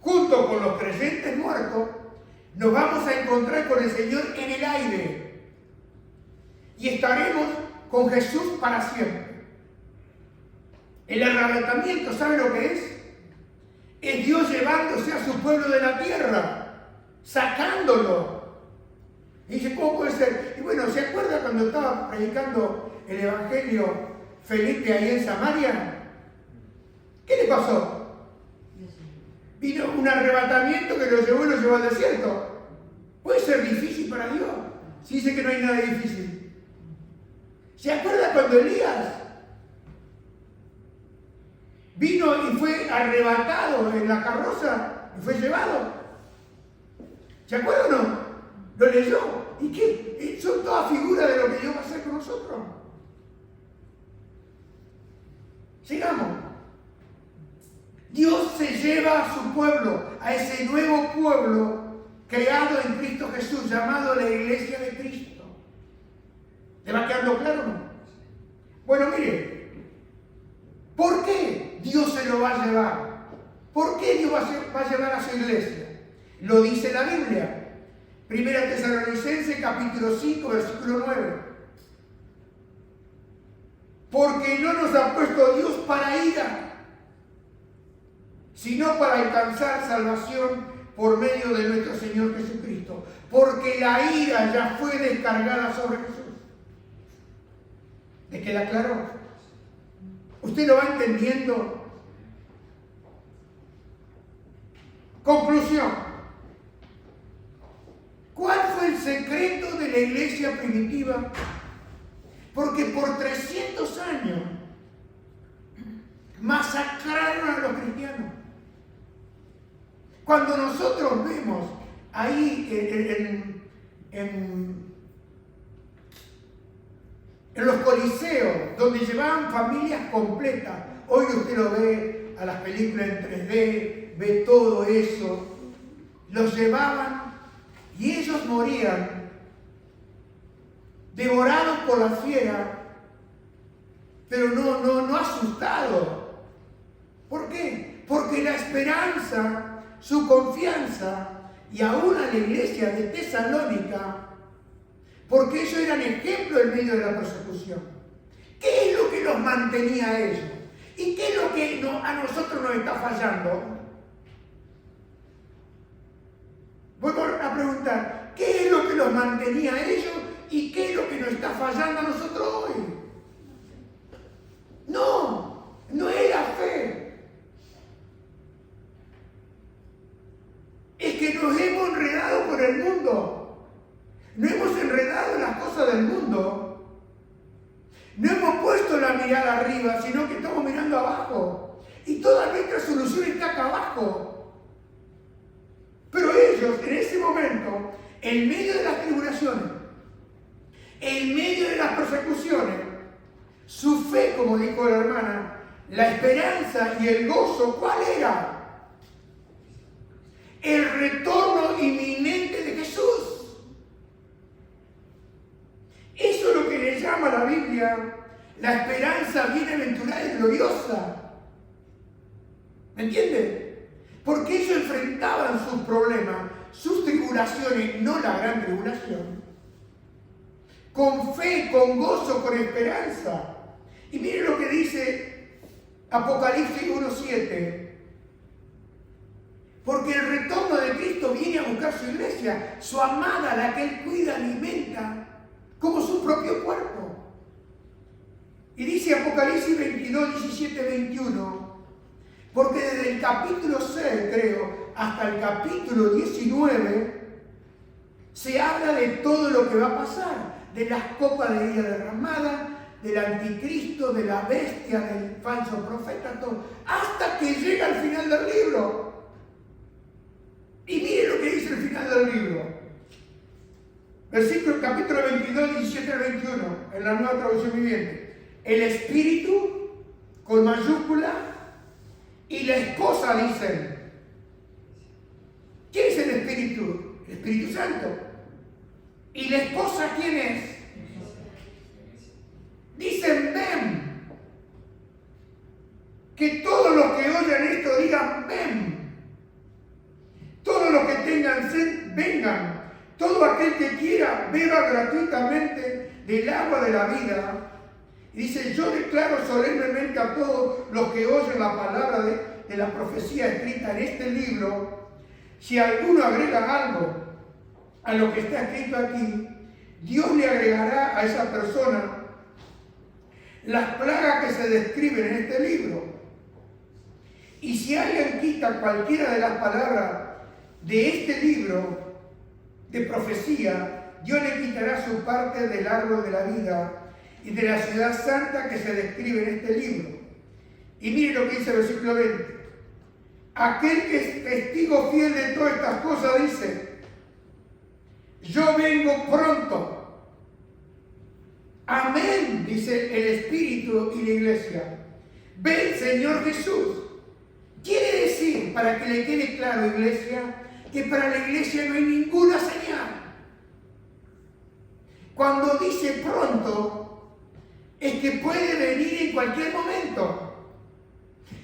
junto con los creyentes muertos, nos vamos a encontrar con el Señor en el aire y estaremos con Jesús para siempre. El arrebatamiento, ¿sabe lo que es? Es Dios llevándose a su pueblo de la tierra, sacándolo. Y dice, ¿cómo puede ser? Y bueno, ¿se acuerda cuando estaba predicando el Evangelio Felipe ahí en Samaria? ¿Qué le pasó? Vino un arrebatamiento que lo llevó al desierto. ¿Puede ser difícil para Dios? Si dice que no hay nada difícil. ¿Se acuerda cuando Elías vino y fue arrebatado en la carroza y fue llevado? ¿Se acuerda o no? ¿Lo leyó? ¿Y qué? Son todas figuras de lo que Dios va a hacer con nosotros. Sigamos. Dios se lleva a su pueblo, a ese nuevo pueblo creado en Cristo Jesús, llamado la Iglesia de Cristo. ¿Le va quedando claro o no? Bueno, mire, ¿por qué Dios se lo va a llevar? ¿Por qué Dios va a llevar a su iglesia? Lo dice la Biblia. Primera Tesalonicenses, capítulo 5, versículo 9. Porque no nos ha puesto Dios para ira, sino para alcanzar salvación por medio de nuestro Señor Jesucristo. Porque la ira ya fue descargada sobre Jesús. ¿Le queda claro? ¿Usted lo va entendiendo? Conclusión. ¿Cuál fue el secreto de la iglesia primitiva? Porque por 300 años masacraron a los cristianos. Cuando nosotros vemos ahí en los coliseos, donde llevaban familias completas, hoy usted lo ve a las películas en 3D, ve todo eso, los llevaban y ellos morían devorados por la fiera, pero no asustados. ¿Por qué? Porque la esperanza, su confianza, y aún a la iglesia de Tesalónica, porque ellos eran ejemplo en medio de la persecución. ¿Qué es lo que los mantenía a ellos? ¿Y qué es lo que a nosotros nos está fallando? Vuelvo a preguntar, ¿qué es lo que los mantenía a ellos y qué es lo que nos está fallando a nosotros hoy? No es la fe. Es que nos hemos enredado con el mundo. No hemos enredado en las cosas del mundo. No hemos puesto la mirada arriba, sino que estamos mirando abajo. Y toda nuestra solución está acá abajo. Pero ellos, en ese momento, en medio de las tribulaciones, en medio de las persecuciones, su fe, como dijo la hermana, la esperanza y el gozo, ¿cuál era? El retorno inminente de Jesús. Eso es lo que le llama la Biblia la esperanza bienaventurada y gloriosa. ¿Me entiende? Porque ellos enfrentaban sus problemas, sus tribulaciones, no la gran tribulación, con fe, con gozo, con esperanza. Y miren lo que dice Apocalipsis 1:7. Porque el retorno de Cristo viene a buscar su iglesia, su amada, la que Él cuida, alimenta, como su propio cuerpo. Y dice Apocalipsis 22, 17, 21, porque desde el capítulo 6, creo, hasta el capítulo 19, se habla de todo lo que va a pasar, de las copas de ira derramadas, del anticristo, de la bestia, del falso profeta, todo, hasta que llega al final del libro. Y mire lo que dice el final del libro. Versículo, capítulo 22, 17 al 21, en la Nueva Traducción Viviente. El Espíritu, con mayúscula, y la esposa dicen. ¿Quién es el Espíritu? El Espíritu Santo. ¿Y la esposa quién es? Dicen, ven. Que todos los que oyen esto digan, ven. Todos los que tengan sed, vengan. Todo aquel que quiera, beba gratuitamente del agua de la vida. Y dice, yo declaro solemnemente a todos los que oyen la palabra de la profecía escrita en este libro, si alguno agrega algo a lo que está escrito aquí, Dios le agregará a esa persona las plagas que se describen en este libro. Y si alguien quita cualquiera de las palabras de este libro de profecía, Dios le quitará su parte del árbol de la vida y de la ciudad santa que se describe en este libro. Y mire lo que dice el versículo 20. Aquel que es testigo fiel de todas estas cosas dice, yo vengo pronto. Amén, dice el Espíritu y la iglesia. Ven, Señor Jesús. Quiere decir, para que le quede claro, iglesia, que para la iglesia no hay ninguna señal. Cuando dice pronto, es que puede venir en cualquier momento.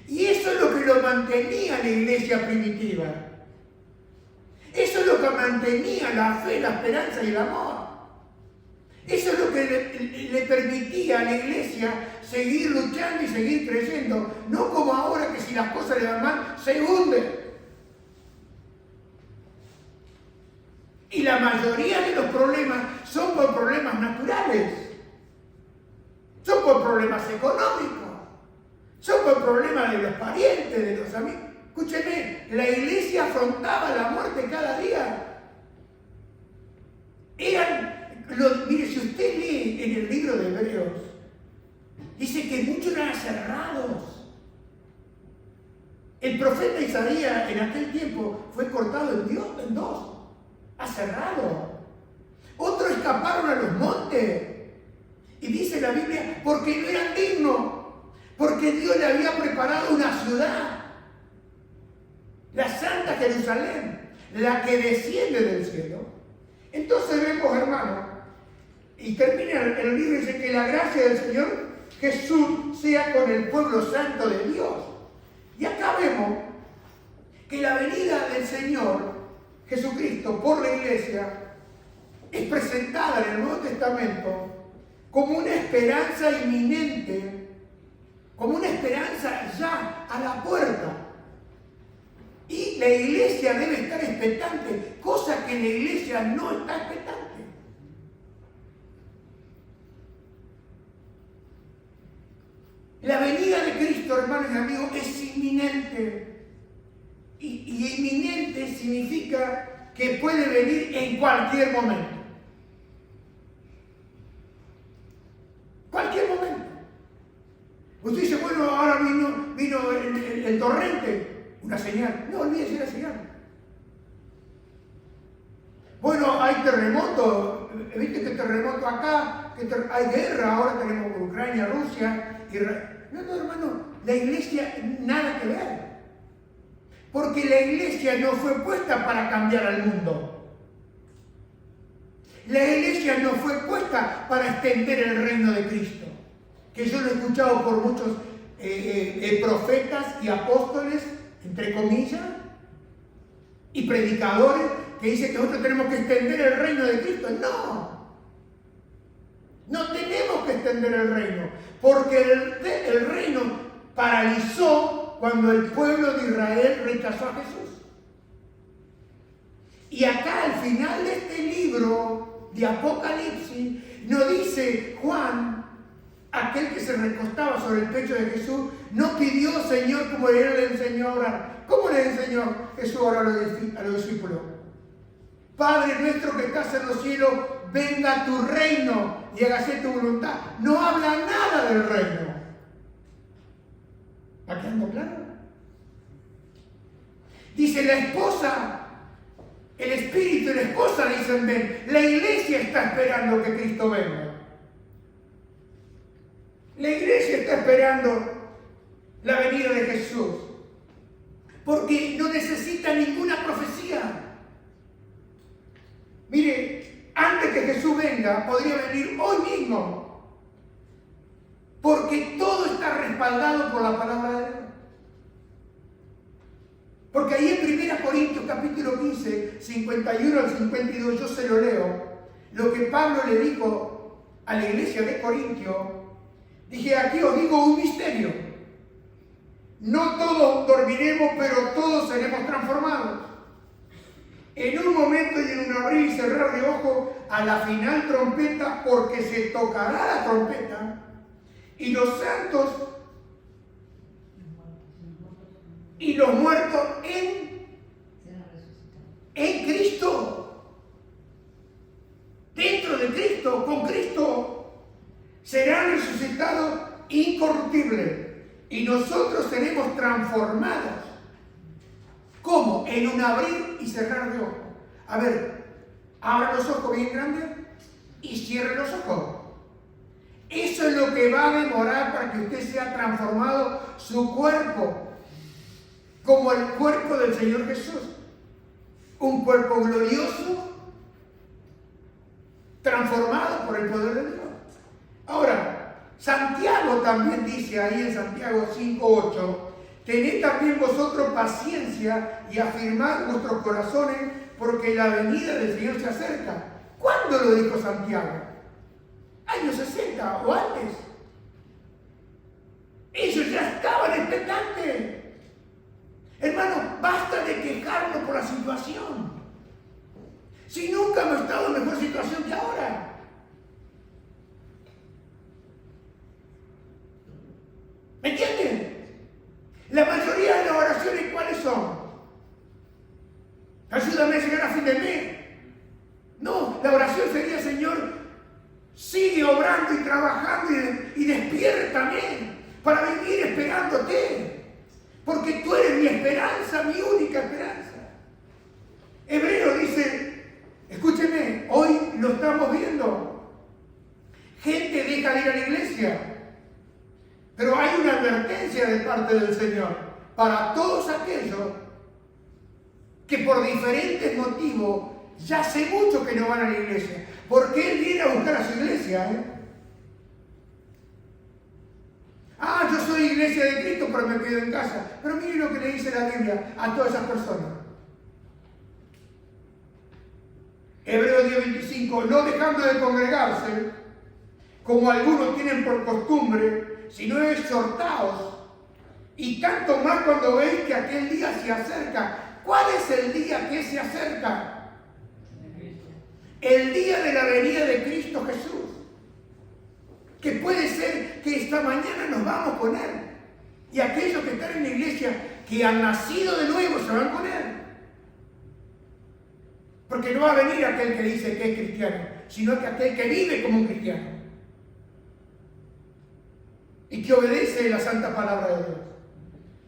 Y eso es lo que lo mantenía la iglesia primitiva. Eso es lo que mantenía la fe, la esperanza y el amor. Eso es lo que le permitía a la iglesia seguir luchando y seguir creyendo. No como ahora que si las cosas le van mal, se hunde. Y la mayoría de los problemas son por problemas naturales. Son por problemas económicos. Son por problemas de los parientes, de los amigos. Escúcheme, la iglesia afrontaba la muerte cada día. Mire, si usted lee en el libro de Hebreos, dice que muchos eran aserrados. El profeta Isaías en aquel tiempo fue cortado en dos, aserrado. Otros escaparon a los montes. Y dice la Biblia, porque no eran dignos, porque Dios le había preparado una ciudad, la Santa Jerusalén, la que desciende del cielo. Entonces vemos, hermanos, y termina el libro y dice que la gracia del Señor Jesús sea con el pueblo santo de Dios. Y acá vemos que la venida del Señor Jesucristo por la iglesia es presentada en el Nuevo Testamento como una esperanza inminente, como una esperanza ya a la puerta. Y la iglesia debe estar expectante, cosa que la iglesia no está expectante. La venida de Cristo, hermanos y amigos, es inminente. Y inminente significa que puede venir en cualquier momento. Cualquier momento. Usted dice, bueno, ahora vino el torrente, una señal. No olvídese la señal. Bueno, hay terremoto. ¿Viste que terremoto acá? Hay guerra, ahora tenemos Ucrania, Rusia, Israel. No, hermano, la iglesia nada que ver. Porque la iglesia no fue puesta para cambiar al mundo. La iglesia no fue puesta para extender el reino de Cristo. Que yo lo he escuchado por muchos profetas y apóstoles, entre comillas, y predicadores, que dicen que nosotros tenemos que extender el reino de Cristo. No tenemos que extender el reino, porque el reino paralizó cuando el pueblo de Israel rechazó a Jesús. Y acá al final de este libro de Apocalipsis nos dice Juan, aquel que se recostaba sobre el pecho de Jesús, no pidió Señor como él le enseñó a orar. ¿Cómo le enseñó Jesús a orar a los discípulos? Padre nuestro que estás en los cielos, venga tu reino y hágase tu voluntad. No habla nada del reino. ¿Va quedando claro? Dice la esposa, el espíritu y la esposa dicen ven. La iglesia está esperando que Cristo venga. La iglesia está esperando la venida de Jesús. Porque no necesita ninguna profecía. Mire, antes que Jesús venga, podría venir hoy mismo. Porque todo está respaldado por la palabra de Dios. Porque ahí en 1 Corintios capítulo 15, 51 al 52, yo se lo leo, lo que Pablo le dijo a la iglesia de Corintio, dije, aquí os digo un misterio. No todos dormiremos, pero todos seremos transformados. En un momento y en un abrir y cerrar de ojos, a la final trompeta, porque se tocará la trompeta, y los santos y los muertos en Cristo, dentro de Cristo, con Cristo, serán resucitados incorruptibles y nosotros seremos transformados. ¿Cómo? En un abrir y cerrar de ojos. A ver, abra los ojos bien grandes y cierre los ojos. Eso es lo que va a demorar para que usted sea transformado su cuerpo, como el cuerpo del Señor Jesús. Un cuerpo glorioso, transformado por el poder de Dios. Ahora, Santiago también dice ahí en Santiago 5:8, tened también vosotros paciencia y afirmad vuestros corazones, porque la venida del Señor se acerca. ¿Cuándo lo dijo Santiago? Años 60 o antes. Ellos ya estaban expectantes. Hermano, basta de quejarnos por la situación. Si nunca hemos estado en mejor situación que ahora. ¿Me entienden? La mayoría de las oraciones, ¿cuáles son? Ayúdame a llegar a fin de mes. No, la oración sería, Señor, sigue obrando y trabajando y despiértame para vivir esperándote. Porque tú eres mi esperanza, mi única esperanza. Hebreo dice, escúcheme, hoy lo estamos viendo. Gente deja de ir a la iglesia. Pero hay una advertencia de parte del Señor para todos aquellos que por diferentes motivos ya hace mucho que no van a la iglesia. Porque Él viene a buscar a su iglesia, Ah, yo soy iglesia de Cristo, pero me quedo en casa. Pero mire lo que le dice la Biblia a todas esas personas. Hebreos 10:25, no dejando de congregarse, como algunos tienen por costumbre, sino exhortaos, y tanto más cuando veis que aquel día se acerca. ¿Cuál es el día que se acerca? El día de la venida de Cristo Jesús. Que puede ser que esta mañana nos vamos con Él. Y aquellos que están en la iglesia, que han nacido de nuevo, se van con Él. Porque no va a venir aquel que dice que es cristiano, sino que aquel que vive como un cristiano. Y que obedece la santa palabra de Dios.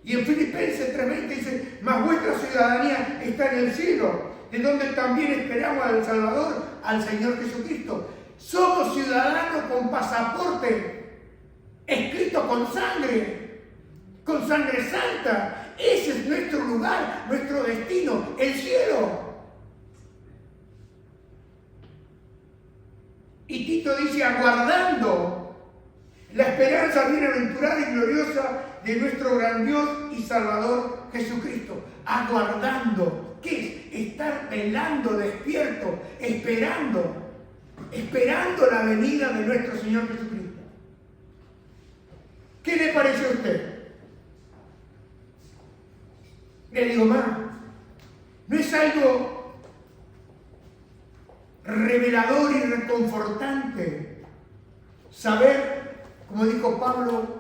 Y en Filipenses 3:20 dice, mas vuestra ciudadanía está en el cielo, de donde también esperamos al Salvador, al Señor Jesucristo. Somos ciudadanos con pasaporte, escrito con sangre santa. Ese es nuestro lugar, nuestro destino, el cielo. Y Tito dice, aguardando la esperanza bienaventurada y gloriosa de nuestro gran Dios y Salvador Jesucristo. Aguardando. ¿Qué es? Estar velando, despierto, esperando la venida de nuestro Señor Jesucristo. ¿Qué le parece a usted? Le digo más, no es algo revelador y reconfortante saber, como dijo Pablo,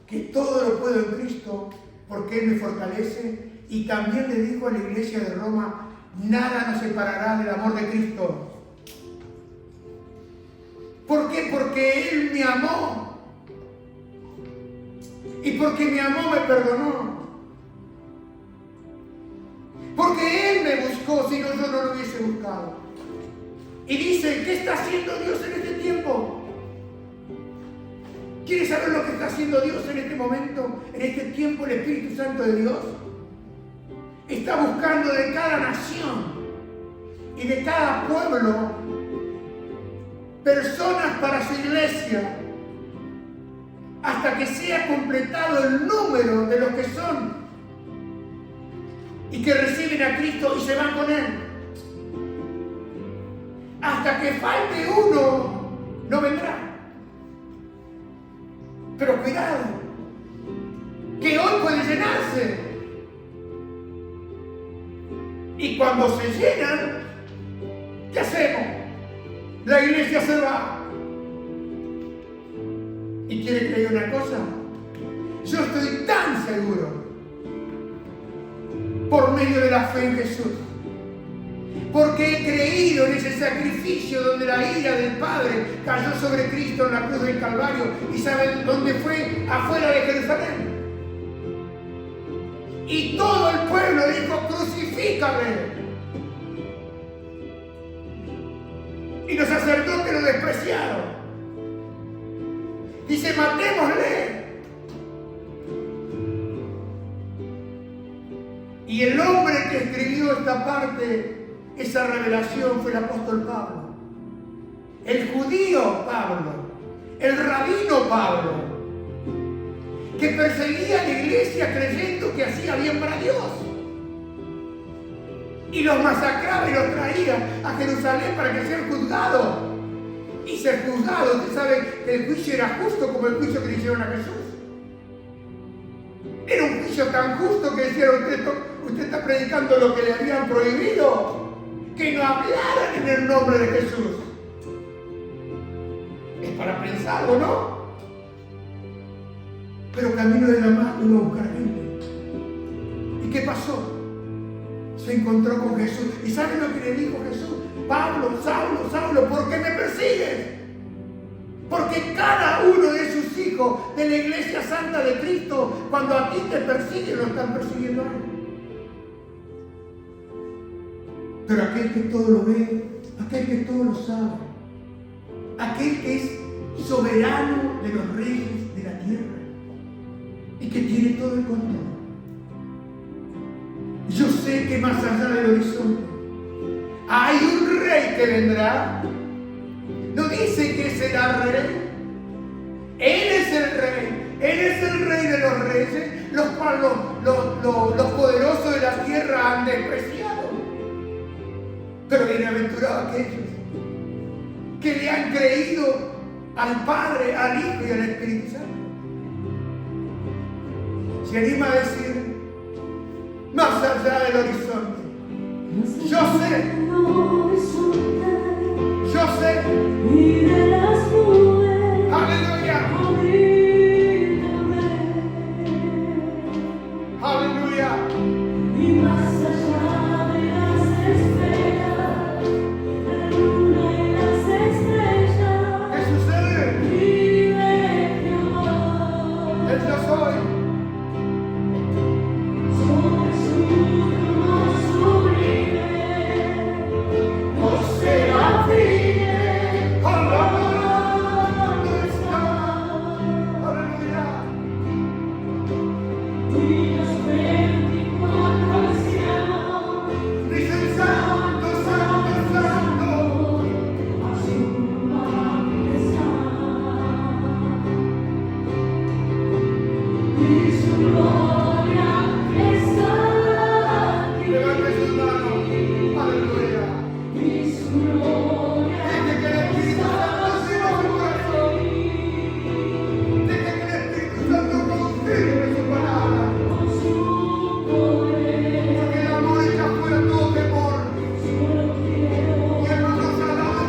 que todo lo puedo en Cristo porque Él me fortalece. Y también le dijo a la iglesia de Roma, nada nos separará del amor de Cristo. ¿Por qué? Porque Él me amó. Y porque me amó me perdonó. Porque Él me buscó, si no yo no lo hubiese buscado. Y dice, ¿qué está haciendo Dios en este tiempo? ¿Quieres saber lo que está haciendo Dios en este momento, en este tiempo, el Espíritu Santo de Dios? Está buscando de cada nación y de cada pueblo personas para su iglesia hasta que sea completado el número de los que son y que reciben a Cristo y se van con Él. Hasta que falte uno, no vendrá. Pero cuidado, que hoy puede llenarse. Y cuando se llenan, ¿qué hacemos? La iglesia se va. ¿Y quiere que le diga una cosa? Yo estoy tan seguro, por medio de la fe en Jesús, porque he creído en ese sacrificio donde la ira del Padre cayó sobre Cristo en la cruz del Calvario. ¿Y saben dónde fue? Afuera de Jerusalén. Y todo el pueblo dijo, crucifícame. Y los sacerdotes lo despreciaron. Dice, matémosle. Y el hombre que escribió esta parte, esa revelación, fue el apóstol Pablo. El judío Pablo. El rabino Pablo. Que perseguía a la iglesia creyendo que hacía bien para Dios. Y los masacraba y los traía a Jerusalén para que sean juzgados. Y ser juzgados, usted sabe que el juicio era justo como el juicio que le hicieron a Jesús. Era un juicio tan justo que decían, usted está predicando lo que le habían prohibido, que no hablaran en el nombre de Jesús. Es para pensarlo, ¿no? Pero camino de Damasco iba a buscar gente. ¿Y qué pasó? Se encontró con Jesús. ¿Y saben lo que le dijo Jesús? Pablo, Saulo, Saulo, ¿por qué me persigues? Porque cada uno de sus hijos de la iglesia santa de Cristo, cuando a ti te persiguen, lo están persiguiendo a él. Pero aquel que todo lo ve, aquel que todo lo sabe, aquel que es soberano de los reyes de la tierra y que tiene todo el control. Yo sé que más allá del horizonte hay un rey que vendrá. No dice que será rey. Él es el rey. Él es el rey de los reyes, los cuales los poderosos de la tierra han despreciado. Pero bienaventurados aquellos que le han creído al Padre, al Hijo y al Espíritu Santo. Se anima a decir, más allá del horizonte, yo sé, y de las nubes, aleluya, abrígame, aleluya, y más allá de las esferas, la luna y las estrellas, ¿qué sucede? vive Jehová, El yo soy, sobre su trono sublime, los serafines alabando está, aleluya, y los 24 ancianos, dice santo, santo, santo, a su majestad, y su gloria está aquí, levante sus manos, aleluya. y su gloria Deje que el Espíritu Santo sirva su corazón. aquí, Deje que el Espíritu Santo confirme su palabra. con su poder, Porque el amor echa fuera todo temor. solo quiero Y Él nos ha dado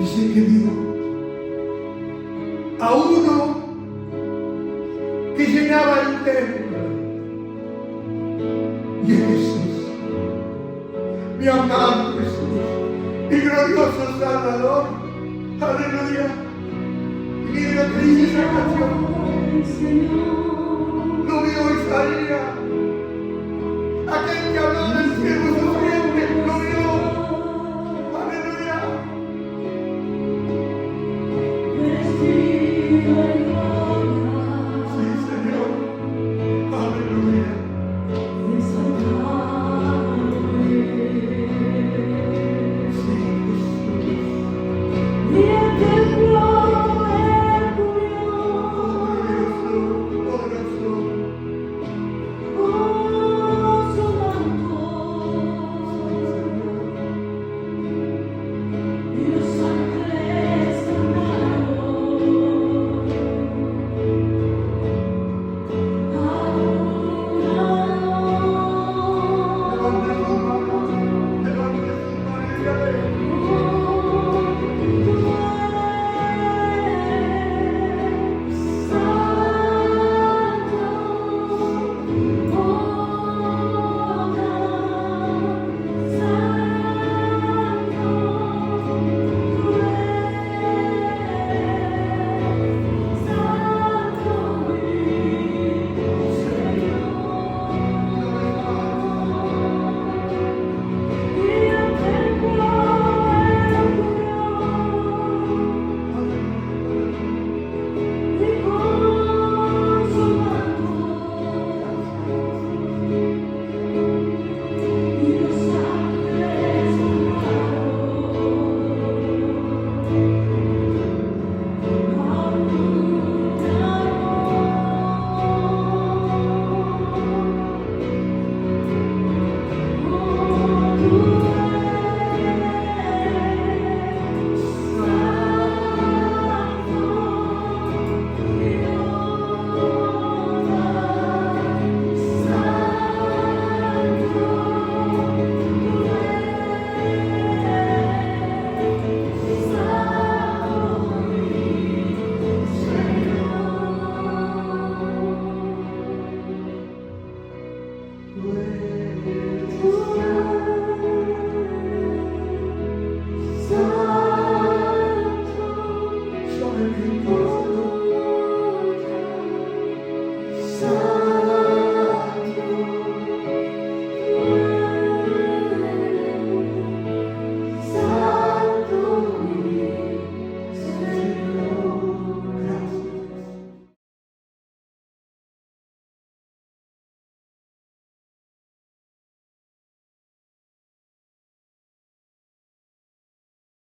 Dice que vio a uno que llenaba el templo. Y es Jesús, mi amado Jesús, mi glorioso Salvador. Aleluya. Y mire lo que dice esa canción. Señor. Lo vio Isaías.